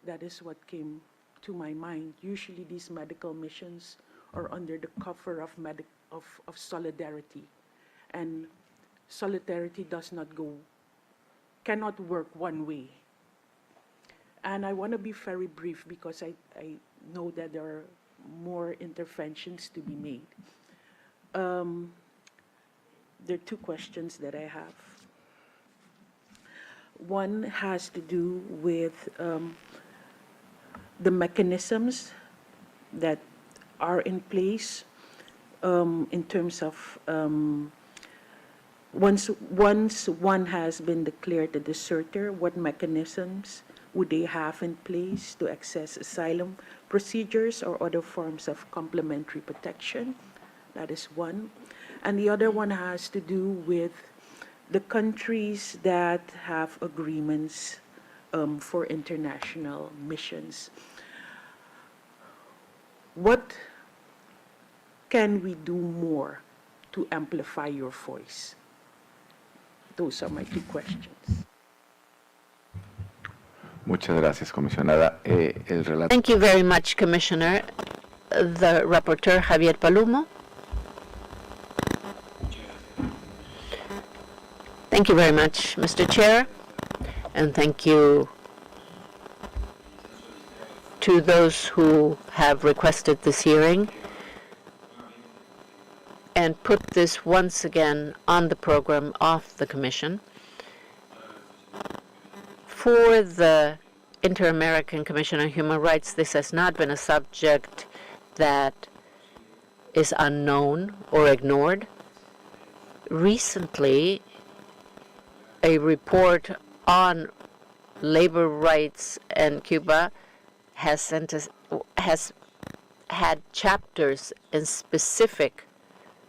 That is what came to my mind. Usually these medical missions are under the cover of solidarity. And solidarity cannot work one way. And I want to be very brief because I know that there are more interventions to be made. There are two questions that I have. One has to do with the mechanisms that are in place in terms of once one has been declared a deserter, what mechanisms would they have in place to access asylum procedures or other forms of complementary protection? That is one. And the other one has to do with the countries that have agreements for international missions. What can we do more to amplify your voice? Those are my two questions. Muchas gracias, comisionada. El relato. Thank you very much, Commissioner. The rapporteur, Javier Palomo. Thank you very much, Mr. Chair, and thank you to those who have requested this hearing and put this once again on the program of the Commission. For the Inter-American Commission on Human Rights, this has not been a subject that is unknown or ignored. Recently, a report on labor rights in Cuba has had chapters in specific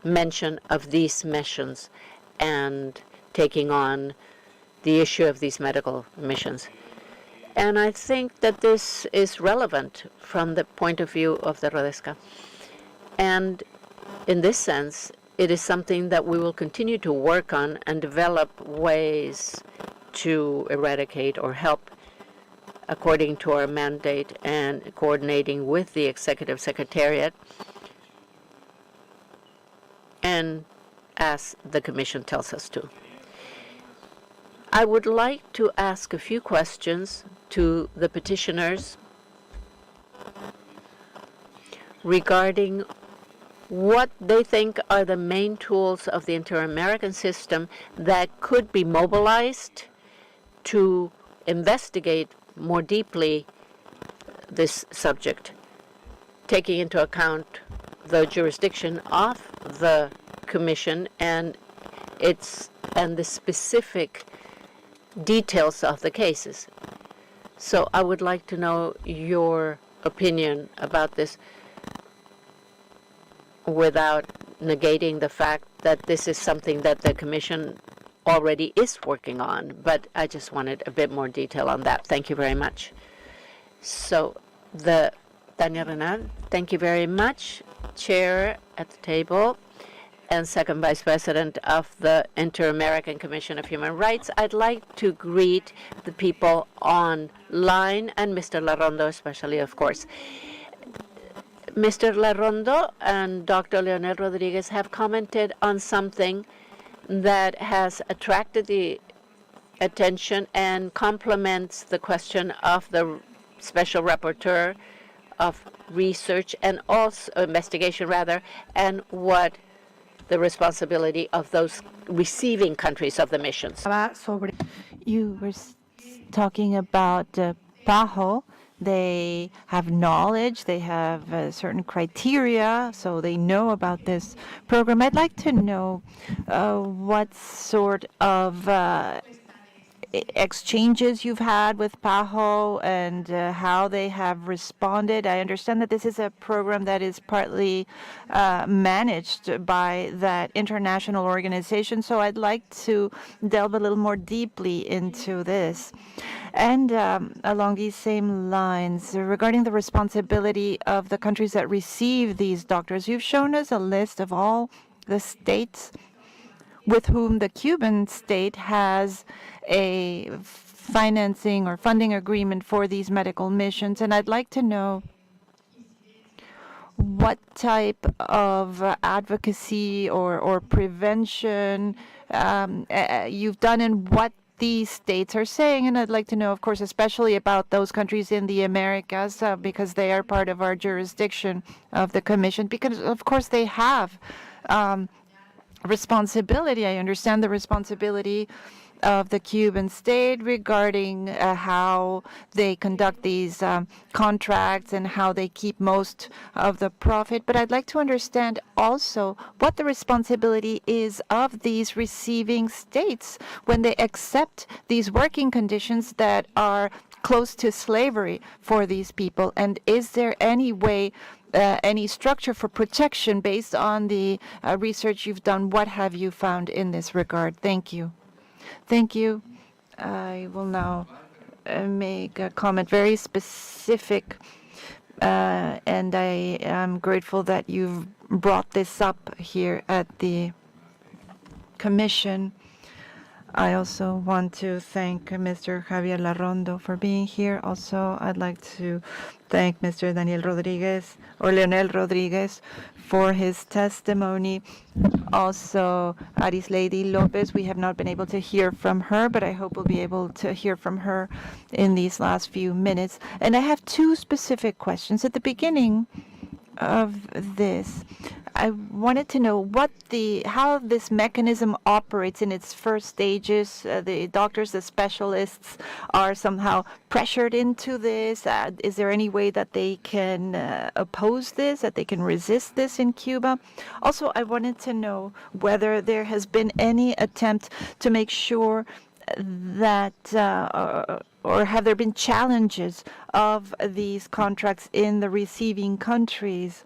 mention of these missions and taking on the issue of these medical missions. And I think that this is relevant from the point of view of the Rodesca. And in this sense, it is something that we will continue to work on and develop ways to eradicate or help according to our mandate and coordinating with the Executive Secretariat and as the Commission tells us to. I would like to ask a few questions to the petitioners regarding what they think are the main tools of the Inter-American system that could be mobilized to investigate more deeply this subject, taking into account the jurisdiction of the Commission and the specific details of the cases. So I would like to know your opinion about this without negating the fact that this is something that the Commission already is working on, but I just wanted a bit more detail on that. Thank you very much. So, Daniel Renal, thank you very much, Chair at the table and Second Vice President of the Inter-American Commission of Human Rights. I'd like to greet the people online and Mr. Larrondo especially, of course. Mr. Larrondo and Dr. Leonel Rodriguez have commented on something that has attracted the attention and complements the question of the Special Rapporteur of Research and also investigation, rather, and what the responsibility of those receiving countries of the missions. You were talking about PAHO. They have knowledge, they have certain criteria, so they know about this program. I'd like to know what sort of exchanges you've had with PAHO and how they have responded. I understand that this is a program that is partly managed by that international organization, so I'd like to delve a little more deeply into this. And along these same lines, regarding the responsibility of the countries that receive these doctors, you've shown us a list of all the states with whom the Cuban state has a financing or funding agreement for these medical missions. And I'd like to know what type of advocacy or prevention you've done and what these states are saying. And I'd like to know, of course, especially about those countries in the Americas, because they are part of our jurisdiction of the Commission, because, of course, they have responsibility. I understand the responsibility of the Cuban state regarding how they conduct these contracts and how they keep most of the profit. But I'd like to understand also what the responsibility is of these receiving states when they accept these working conditions that are close to slavery for these people. And is there any way, any structure for protection based on the research you've done? What have you found in this regard? Thank you. Thank you. I will now make a comment very specific, and I am grateful that you've brought this up here at the Commission. I also want to thank Mr. Javier Larrondo for being here. Also, I'd like to thank Mr. Daniel Rodriguez or Leonel Rodriguez for his testimony. Also, Arislady Lopez, we have not been able to hear from her, but I hope we'll be able to hear from her in these last few minutes. And I have two specific questions. At the beginning of this, I wanted to know how this mechanism operates in its first stages. The doctors, the specialists are somehow pressured into this. Is there any way that they can oppose this, that they can resist this in Cuba? Also, I wanted to know whether there has been any attempt to make sure that, or have there been challenges of these contracts in the receiving countries?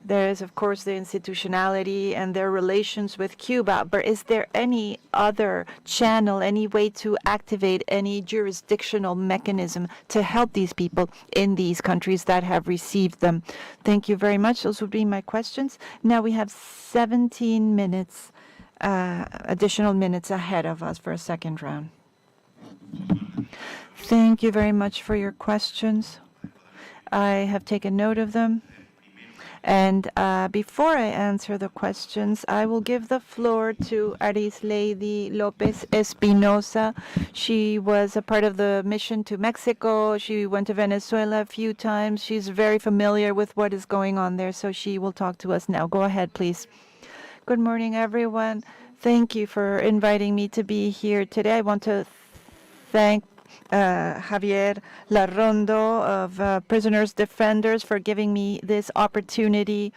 There is, of course, the institutionality and their relations with Cuba, but is there any other channel, any way to activate any jurisdictional mechanism to help these people in these countries that have received them? Thank you very much. Those would be my questions. Now we have 17 minutes, additional minutes ahead of us for a second round. Thank you very much for your questions. I have taken note of them. And before I answer the questions, I will give the floor to Arislady Lopez Espinosa. She was a part of the mission to Mexico. She went to Venezuela a few times. She's very familiar with what is going on there, so she will talk to us now. Go ahead, please. Good morning, everyone. Thank you for inviting me to be here today. I want to thank Javier Larrondo of Prisoners Defenders for giving me this opportunity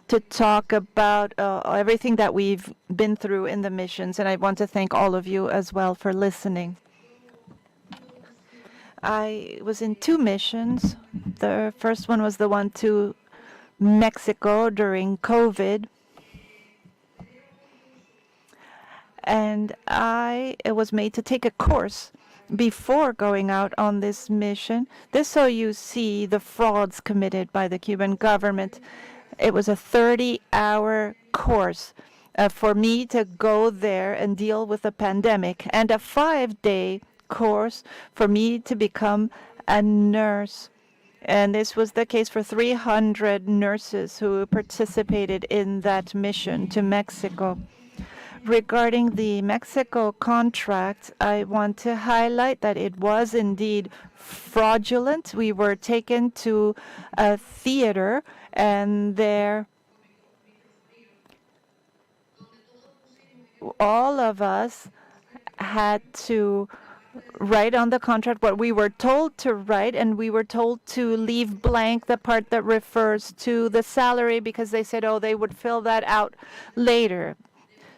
to talk about everything that we've been through in the missions. And I want to thank all of you as well for listening. I was in two missions. The first one was the one to Mexico during COVID. And I was made to take a course before going out on this mission. This so you see the frauds committed by the Cuban government. It was a 30-hour course for me to go there and deal with the pandemic, and a 5-day course for me to become a nurse. And this was the case for 300 nurses who participated in that mission to Mexico. Regarding the Mexico contract, I want to highlight that it was indeed fraudulent. We were taken to a theater, and there all of us had to write on the contract what we were told to write, and we were told to leave blank the part that refers to the salary because they said, oh, they would fill that out later.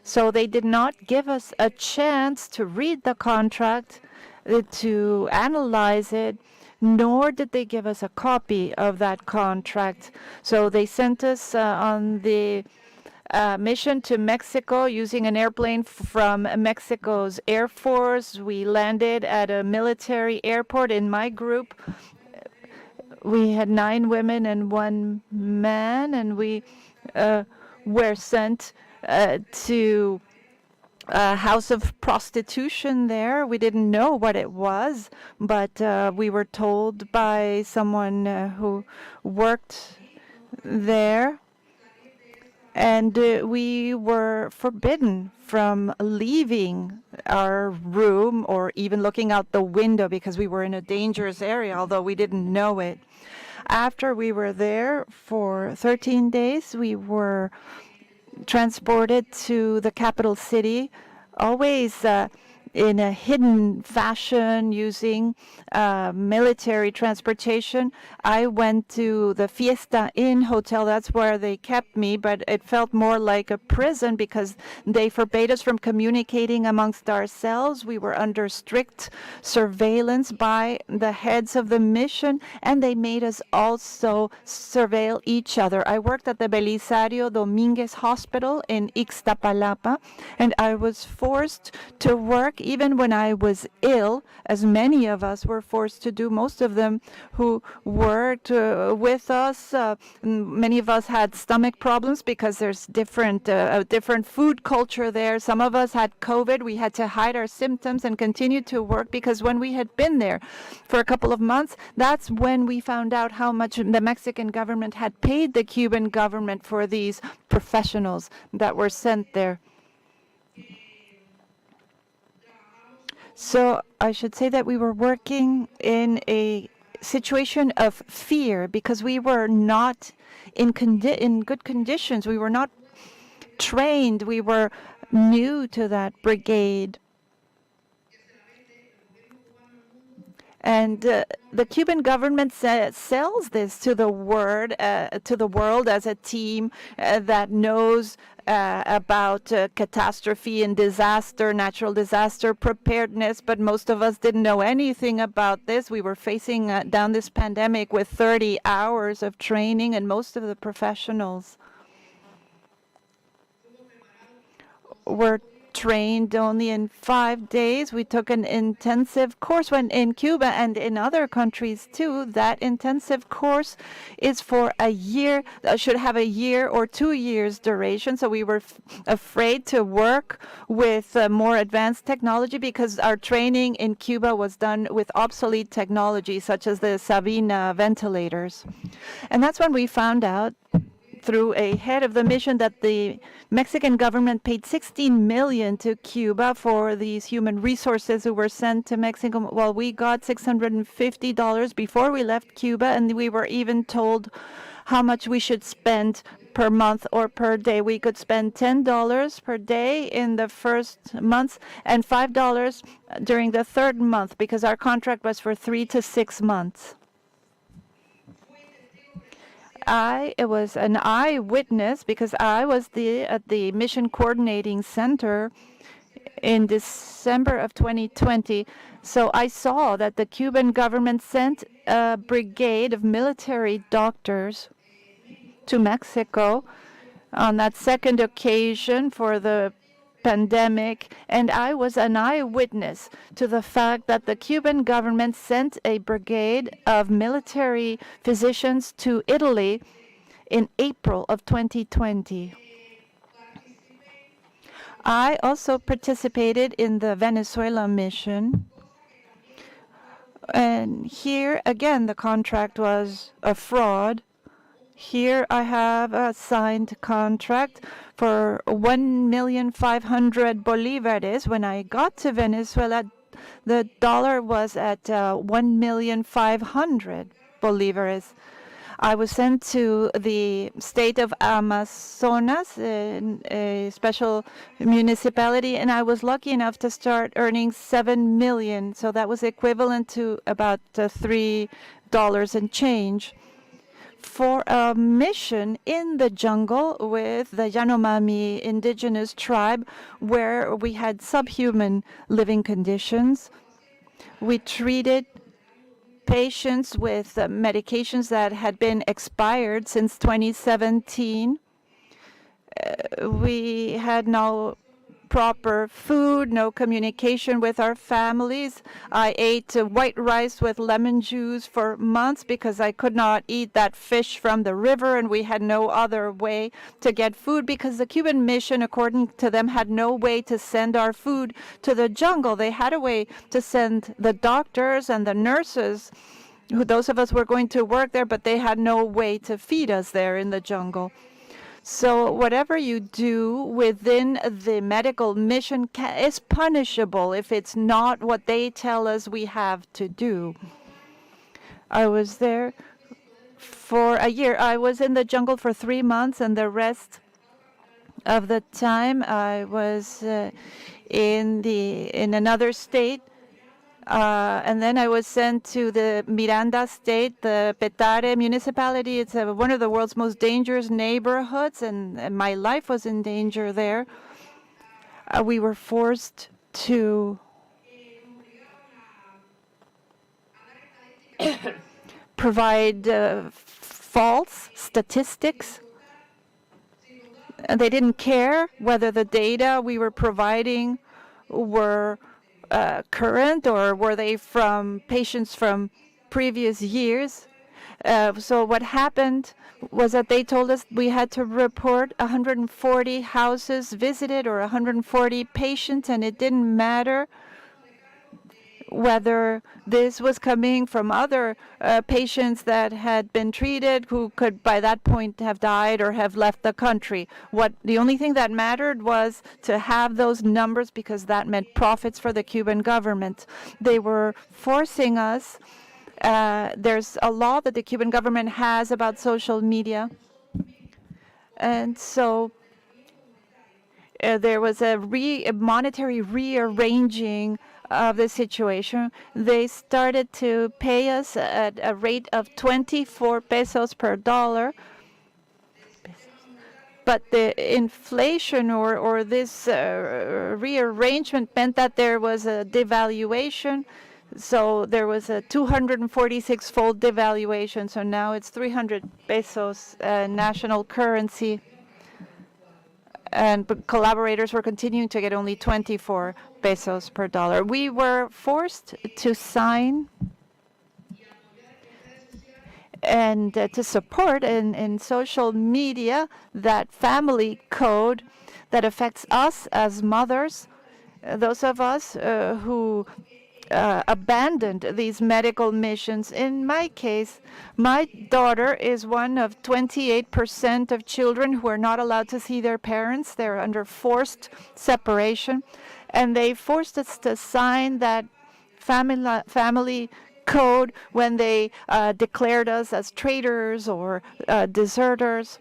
So they did not give us a chance to read the contract, to analyze it, nor did they give us a copy of that contract. So they sent us on the mission to Mexico using an airplane from Mexico's Air Force. We landed at a military airport. In my group, we had 9 women and 1 man, and we were sent to a house of prostitution there. We didn't know what it was, but we were told by someone who worked there, and we were forbidden from leaving our room or even looking out the window because we were in a dangerous area, although we didn't know it. After we were there for 13 days, we were transported to the capital city, always in a hidden fashion using military transportation. I went to the Fiesta Inn hotel. That's where they kept me, but it felt more like a prison because they forbade us from communicating amongst ourselves. We were under strict surveillance by the heads of the mission, and they made us also surveil each other. I worked at the Belisario Dominguez Hospital in Ixtapalapa, and I was forced to work even when I was ill, as many of us were forced to do. Most of them who worked with us, many of us had stomach problems because there's different food culture there. Some of us had COVID. We had to hide our symptoms and continue to work because when we had been there for a couple of months, that's when we found out how much the Mexican government had paid the Cuban government for these professionals that were sent there. So I should say that we were working in a situation of fear because we were not in good conditions. We were not trained. We were new to that brigade. And the Cuban government sells this to the world as a team that knows about catastrophe and disaster, natural disaster preparedness, but most of us didn't know anything about this. We were facing down this pandemic with 30 hours of training, and most of the professionals were trained only in 5 days. We took an intensive course when in Cuba and in other countries too. That intensive course is for a year, should have a year or 2 years duration. So we were afraid to work with more advanced technology because our training in Cuba was done with obsolete technology such as the Sabina ventilators. And that's when we found out through a head of the mission that the Mexican government paid $16 million to Cuba for these human resources who were sent to Mexico. Well, we got $650 before we left Cuba, and we were even told how much we should spend per month or per day. We could spend $10 per day in the first month and $5 during the third month because our contract was for 3 to 6 months. I was an eyewitness because I was at the Mission Coordinating Center in December of 2020. So I saw that the Cuban government sent a brigade of military doctors to Mexico on that second occasion for the pandemic, and I was an eyewitness to the fact that the Cuban government sent a brigade of military physicians to Italy in April of 2020. I also participated in the Venezuela mission, and here again the contract was a fraud. Here I have a signed contract for 1,500,000 bolivares. When I got to Venezuela, the dollar was at 1,500,000 bolivares. I was sent to the state of Amazonas, a special municipality, and I was lucky enough to start earning 7 million. So that was equivalent to about $3 and change for a mission in the jungle with the Yanomami indigenous tribe, where we had subhuman living conditions. We treated patients with medications that had been expired since 2017. We had no proper food, no communication with our families. I ate white rice with lemon juice for months because I could not eat that fish from the river, and we had no other way to get food because the Cuban mission, according to them, had no way to send our food to the jungle. They had a way to send the doctors and the nurses, those of us were going to work there, but they had no way to feed us there in the jungle. So whatever you do within the medical mission is punishable if it's not what they tell us we have to do. I was there for a year. I was in the jungle for 3 months, and the rest of the time I was in another state. And then I was sent to the Miranda state, the Petare municipality. It's one of the world's most dangerous neighborhoods, and my life was in danger there. We were forced to provide false statistics. They didn't care whether the data we were providing were current or were they from patients from previous years. So what happened was that they told us we had to report 140 houses visited or 140 patients, and it didn't matter whether this was coming from other patients that had been treated who could by that point have died or have left the country. The only thing that mattered was to have those numbers because that meant profits for the Cuban government. They were forcing us. There's a law that the Cuban government has about social media. And so there was a monetary rearranging of the situation. They started to pay us at a rate of 24 pesos per dollar. But the inflation or this rearrangement meant that there was a devaluation. So there was a 246-fold devaluation. So now it's 300 pesos national currency. And collaborators were continuing to get only 24 pesos per dollar. We were forced to sign and to support in social media that family code that affects us as mothers, those of us who abandoned these medical missions. In my case, my daughter is one of 28% of children who are not allowed to see their parents. They're under forced separation. And they forced us to sign that family code when they declared us as traitors or deserters.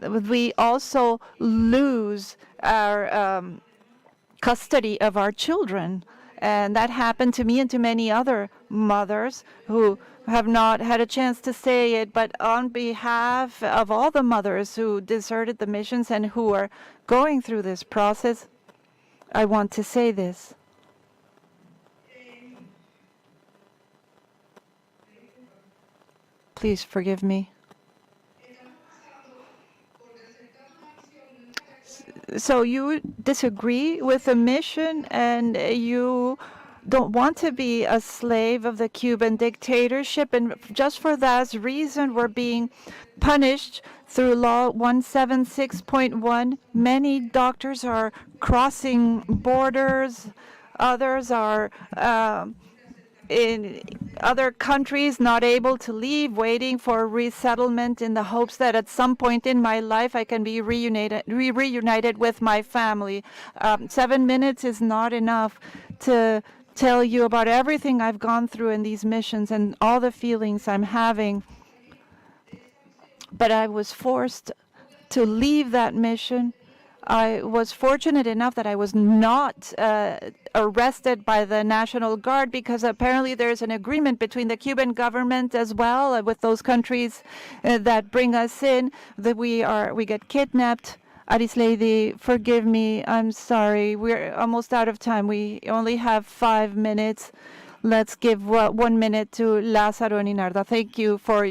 We also lose our custody of our children. And that happened to me and to many other mothers who have not had a chance to say it. But on behalf of all the mothers who deserted the missions and who are going through this process, I want to say this. Please forgive me. So you disagree with the mission and you don't want to be a slave of the Cuban dictatorship, and just for that reason we're being punished through Law 176.1. Many doctors are crossing borders. Others are in other countries, not able to leave, waiting for resettlement in the hopes that at some point in my life I can be reunited with my family. 7 minutes is not enough to tell you about everything I've gone through in these missions and all the feelings I'm having. but I was forced to leave that mission. I was fortunate enough that I was not arrested by the National Guard, because apparently there's an agreement between the Cuban government as well with those countries that bring us in, that we get kidnapped. Aris Lady, forgive me. I'm sorry. We're almost out of time. We only have 5 minutes. Let's give 1 minute to Lázaro and Inarda. Thank you for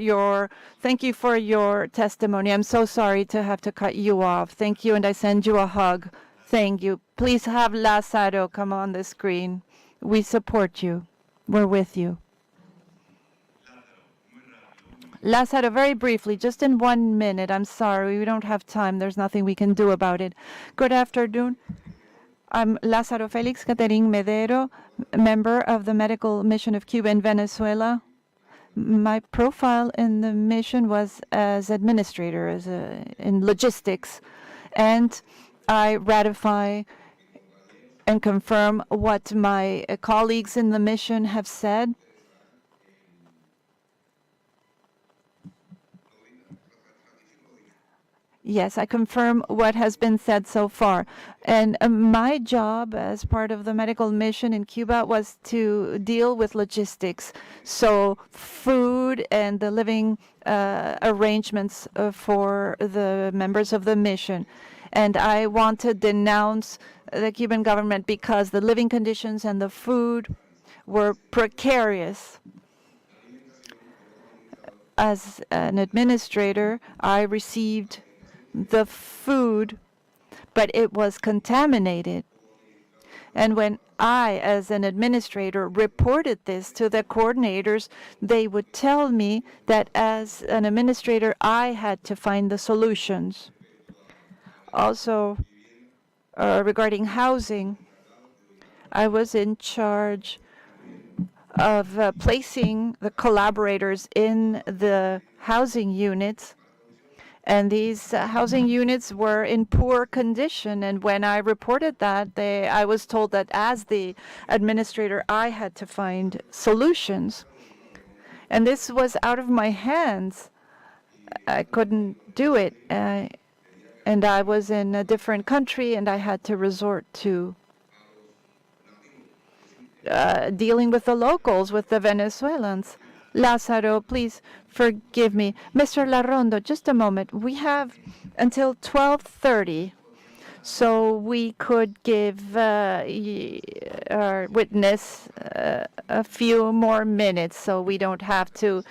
your testimony. I'm so sorry to have to cut you off. Thank you, and I send you a hug. Thank you. Please have Lázaro come on the screen. We support you. We're with you. Lázaro, very briefly, just in 1 minute. I'm sorry, we don't have time. There's nothing we can do about it. Good afternoon. I'm Lázaro Félix Caterín Medero, member of the Medical Mission of Cuba in Venezuela. My profile in the mission was as administrator, in logistics, and I ratify and confirm what my colleagues in the mission have said. Yes, I confirm what has been said so far. And my job as part of the medical mission in Cuba was to deal with logistics. So food and the living arrangements for the members of the mission. And I want to denounce the Cuban government because the living conditions and the food were precarious. As an administrator, I received the food, but it was contaminated. And when I, as an administrator, reported this to the coordinators, they would tell me that as an administrator, I had to find the solutions. Also, regarding housing, I was in charge of placing the collaborators in the housing units. And these housing units were in poor condition. And when I reported that, I was told that as the administrator, I had to find solutions. And this was out of my hands. I couldn't do it. And I was in a different country, and I had to resort to dealing with the locals, with the Venezuelans. Lázaro, please forgive me. Mr. Larrondo, just a moment. We have until 12:30, so we could give our witness a few more minutes so we don't have to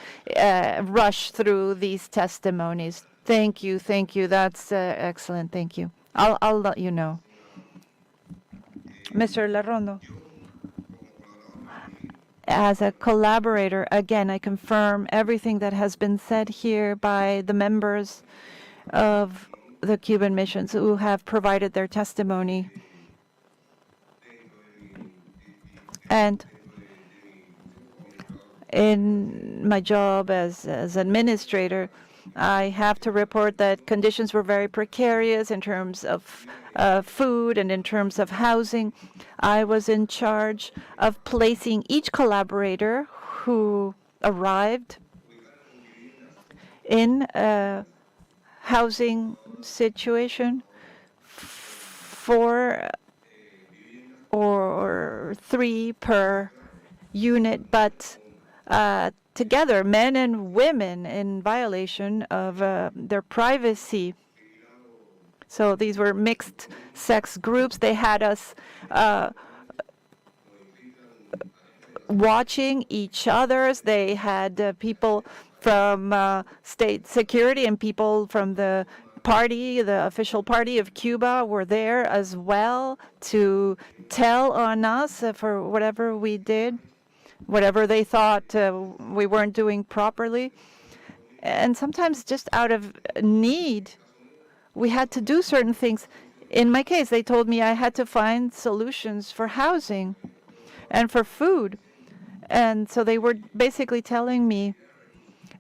rush through these testimonies. Thank you. That's excellent. Thank you. I'll let you know. Mr. Larrondo. As a collaborator, again, I confirm everything that has been said here by the members of the Cuban missions who have provided their testimony. And in my job as administrator, I have to report that conditions were very precarious in terms of food and in terms of housing. I was in charge of placing each collaborator who arrived in a housing situation, 4 or 3 per unit, but together, men and women, in violation of their privacy. So these were mixed sex groups. They had us watching each other. They had people from state security and people from the party, the official party of Cuba, were there as well to tell on us for whatever we did, whatever they thought we weren't doing properly. And sometimes just out of need, we had to do certain things. In my case, they told me I had to find solutions for housing and for food. And so they were basically telling me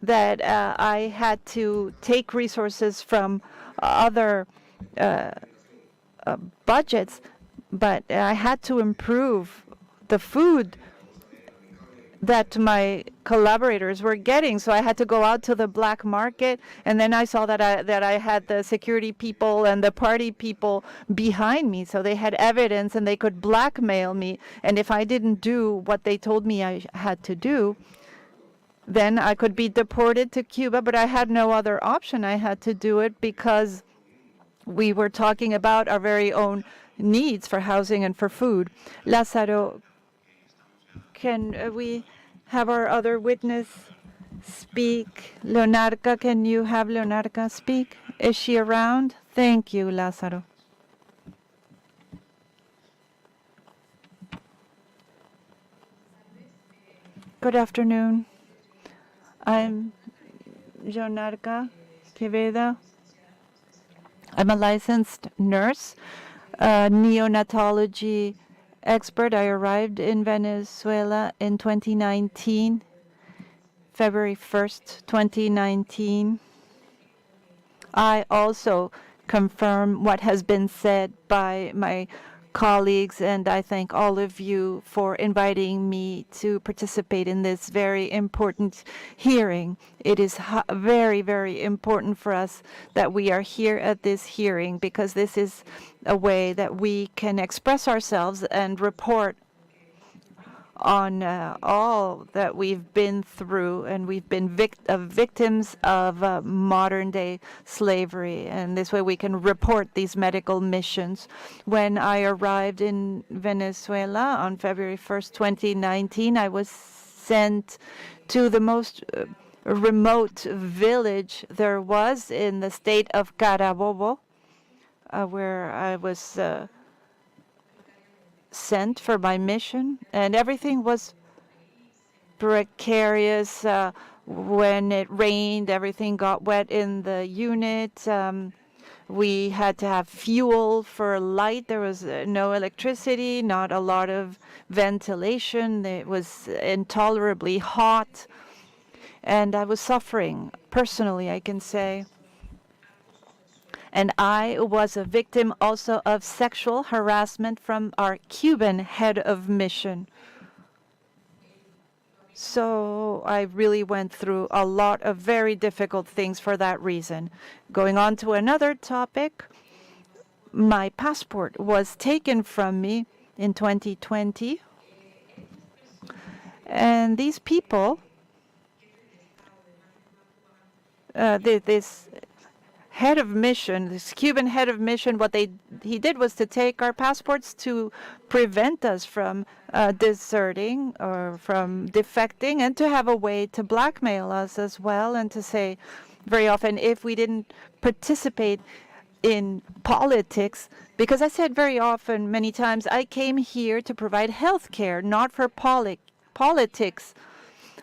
that I had to take resources from other budgets, but I had to improve the food that my collaborators were getting. So I had to go out to the black market, and then I saw that I had the security people and the party people behind me. So they had evidence and they could blackmail me. And if I didn't do what they told me I had to do, then I could be deported to Cuba. But I had no other option. I had to do it because we were talking about our very own needs for housing and for food. Lázaro, can we have our other witness speak? Leonarca, can you have Leonarca speak? Is she around? Thank you, Lázaro. Good afternoon. I'm Leonarca Quevedo. I'm a licensed nurse, neonatology expert. I arrived in Venezuela in 2019, February 1st, 2019. I also confirm what has been said by my colleagues, and I thank all of you for inviting me to participate in this very important hearing. It is very, very important for us that we are here at this hearing, because this is a way that we can express ourselves and report on all that we've been through, and we've been victims of modern-day slavery, and this way we can report these medical missions. When I arrived in Venezuela on February 1st, 2019, I was sent to the most remote village there was in the state of Carabobo, where I was sent for my mission, and everything was precarious. When it rained, everything got wet in the unit. We had to have fuel for light. There was no electricity, not a lot of ventilation. It was intolerably hot, and I was suffering personally, I can say. And I was a victim also of sexual harassment from our Cuban head of mission. So I really went through a lot of very difficult things for that reason. Going on to another topic, my passport was taken from me in 2020. And these people, this head of mission, this Cuban head of mission, what he did was to take our passports to prevent us from deserting or from defecting, and to have a way to blackmail us as well, and to say very often if we didn't participate in politics, because I said very often, many times, I came here to provide health care, not for politics.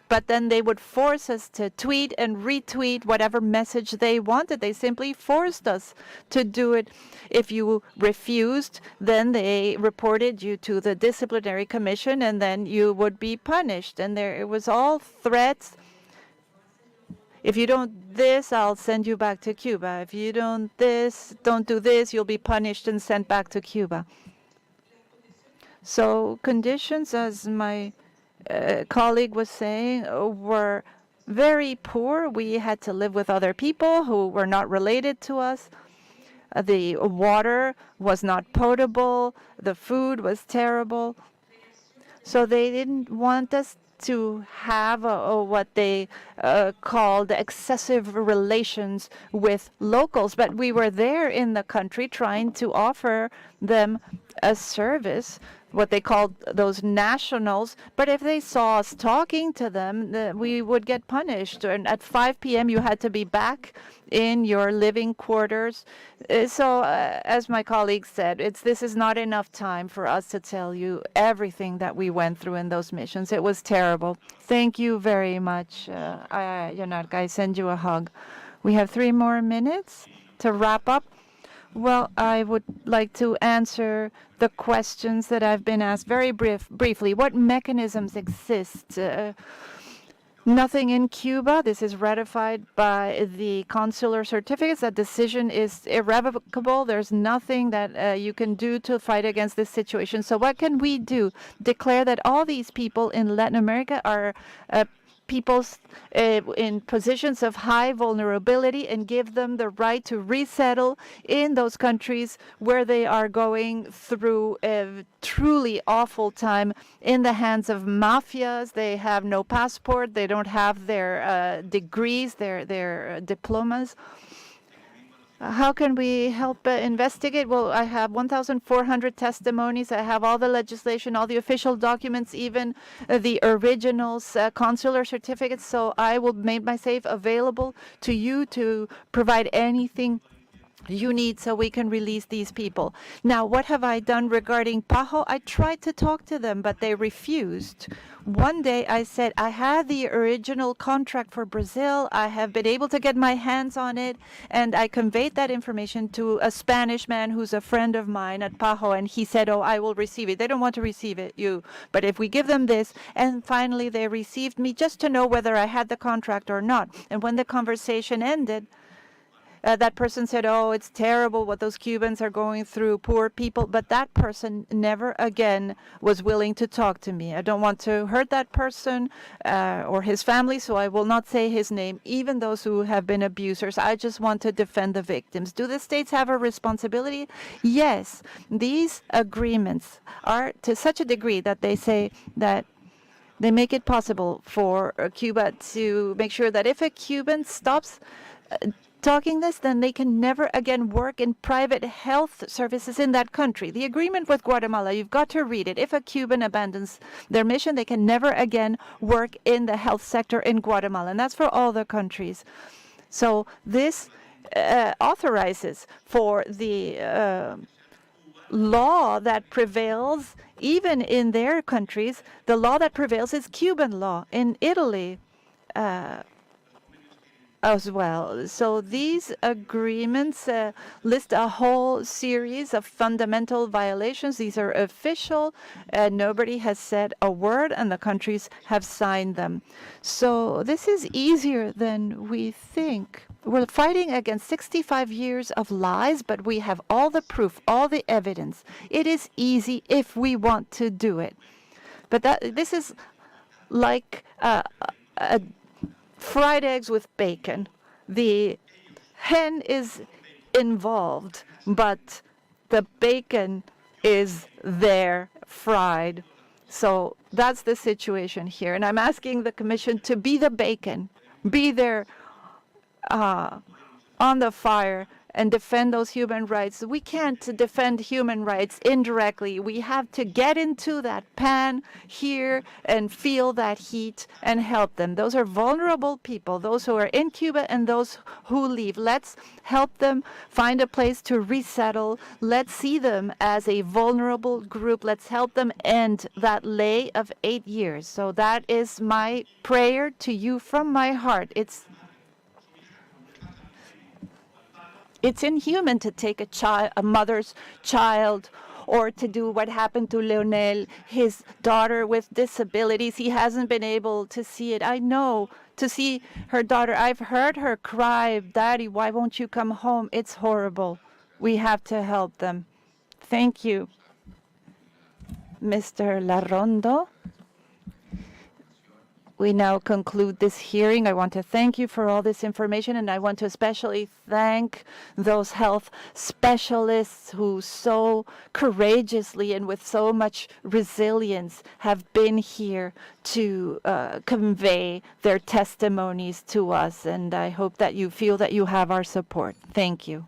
But then they would force us to tweet and retweet whatever message they wanted. They simply forced us to do it. If you refused, then they reported you to the disciplinary commission, and then you would be punished. And it was all threats. If you don't this, I'll send you back to Cuba. If you don't do this, you'll be punished and sent back to Cuba. So conditions, as my colleague was saying, were very poor. We had to live with other people who were not related to us. The water was not potable. The food was terrible. So they didn't want us to have what they called excessive relations with locals. But we were there in the country trying to offer them a service, what they called those nationals. But if they saw us talking to them, we would get punished. And at 5 p.m., you had to be back in your living quarters. So as my colleague said, this is not enough time for us to tell you everything that we went through in those missions. It was terrible. Thank you very much, Leonarca. I send you a hug. We have 3 more minutes to wrap up. Well, I would like to answer the questions that have been asked very briefly. What mechanisms exist? Nothing in Cuba. This is ratified by the consular certificates. That decision is irrevocable. There's nothing that you can do to fight against this situation. So what can we do? Declare that all these people in Latin America are peoples in positions of high vulnerability and give them the right to resettle in those countries where they are going through a truly awful time in the hands of mafias. They have no passport. They don't have their degrees, their diplomas. How can we help investigate? Well, I have 1,400 testimonies. I have all the legislation, all the official documents, even the originals, consular certificates. So I will make myself available to you to provide anything you need so we can release these people. Now, what have I done regarding Pajo? I tried to talk to them, but they refused. One day I said, I had the original contract for Brazil. I have been able to get my hands on it. And I conveyed that information to a Spanish man who's a friend of mine at Pajo. And he said, oh, I will receive it. They don't want to receive it, but if we give them this. And finally, they received me just to know whether I had the contract or not. And when the conversation ended, that person said, oh, it's terrible what those Cubans are going through, poor people. But that person never again was willing to talk to me. I don't want to hurt that person or his family, so I will not say his name, even those who have been abusers. I just want to defend the victims. Do the states have a responsibility? Yes. These agreements are to such a degree that they say that they make it possible for Cuba to make sure that if a Cuban stops talking this, then they can never again work in private health services in that country. The agreement with Guatemala, you've got to read it. If a Cuban abandons their mission, they can never again work in the health sector in Guatemala. And that's for all the countries. So this authorizes for the law that prevails, even in their countries. The law that prevails is Cuban law in Italy as well. So these agreements list a whole series of fundamental violations. These are official. Nobody has said a word, and the countries have signed them. So this is easier than we think. We're fighting against 65 years of lies, but we have all the proof, all the evidence. It is easy if we want to do it. But this is like fried eggs with bacon. The hen is involved, but the bacon is there fried. So that's the situation here. And I'm asking the Commission to be the bacon, be there on the fire and defend those human rights. We can't defend human rights indirectly. We have to get into that pan here and feel that heat and help them. Those are vulnerable people, those who are in Cuba and those who leave. Let's help them find a place to resettle. Let's see them as a vulnerable group. Let's help them end that lay of 8 years. So that is my prayer to you from my heart. It's inhuman to take a mother's child, or to do what happened to Leonel, his daughter with disabilities. He hasn't been able to see it. I know, to see her daughter. I've heard her cry, Daddy, why won't you come home? It's horrible. We have to help them. Thank you. Mr. Larrondo. We now conclude this hearing. I want to thank you for all this information, and I want to especially thank those health specialists who so courageously and with so much resilience have been here to convey their testimonies to us. And I hope that you feel that you have our support. Thank you.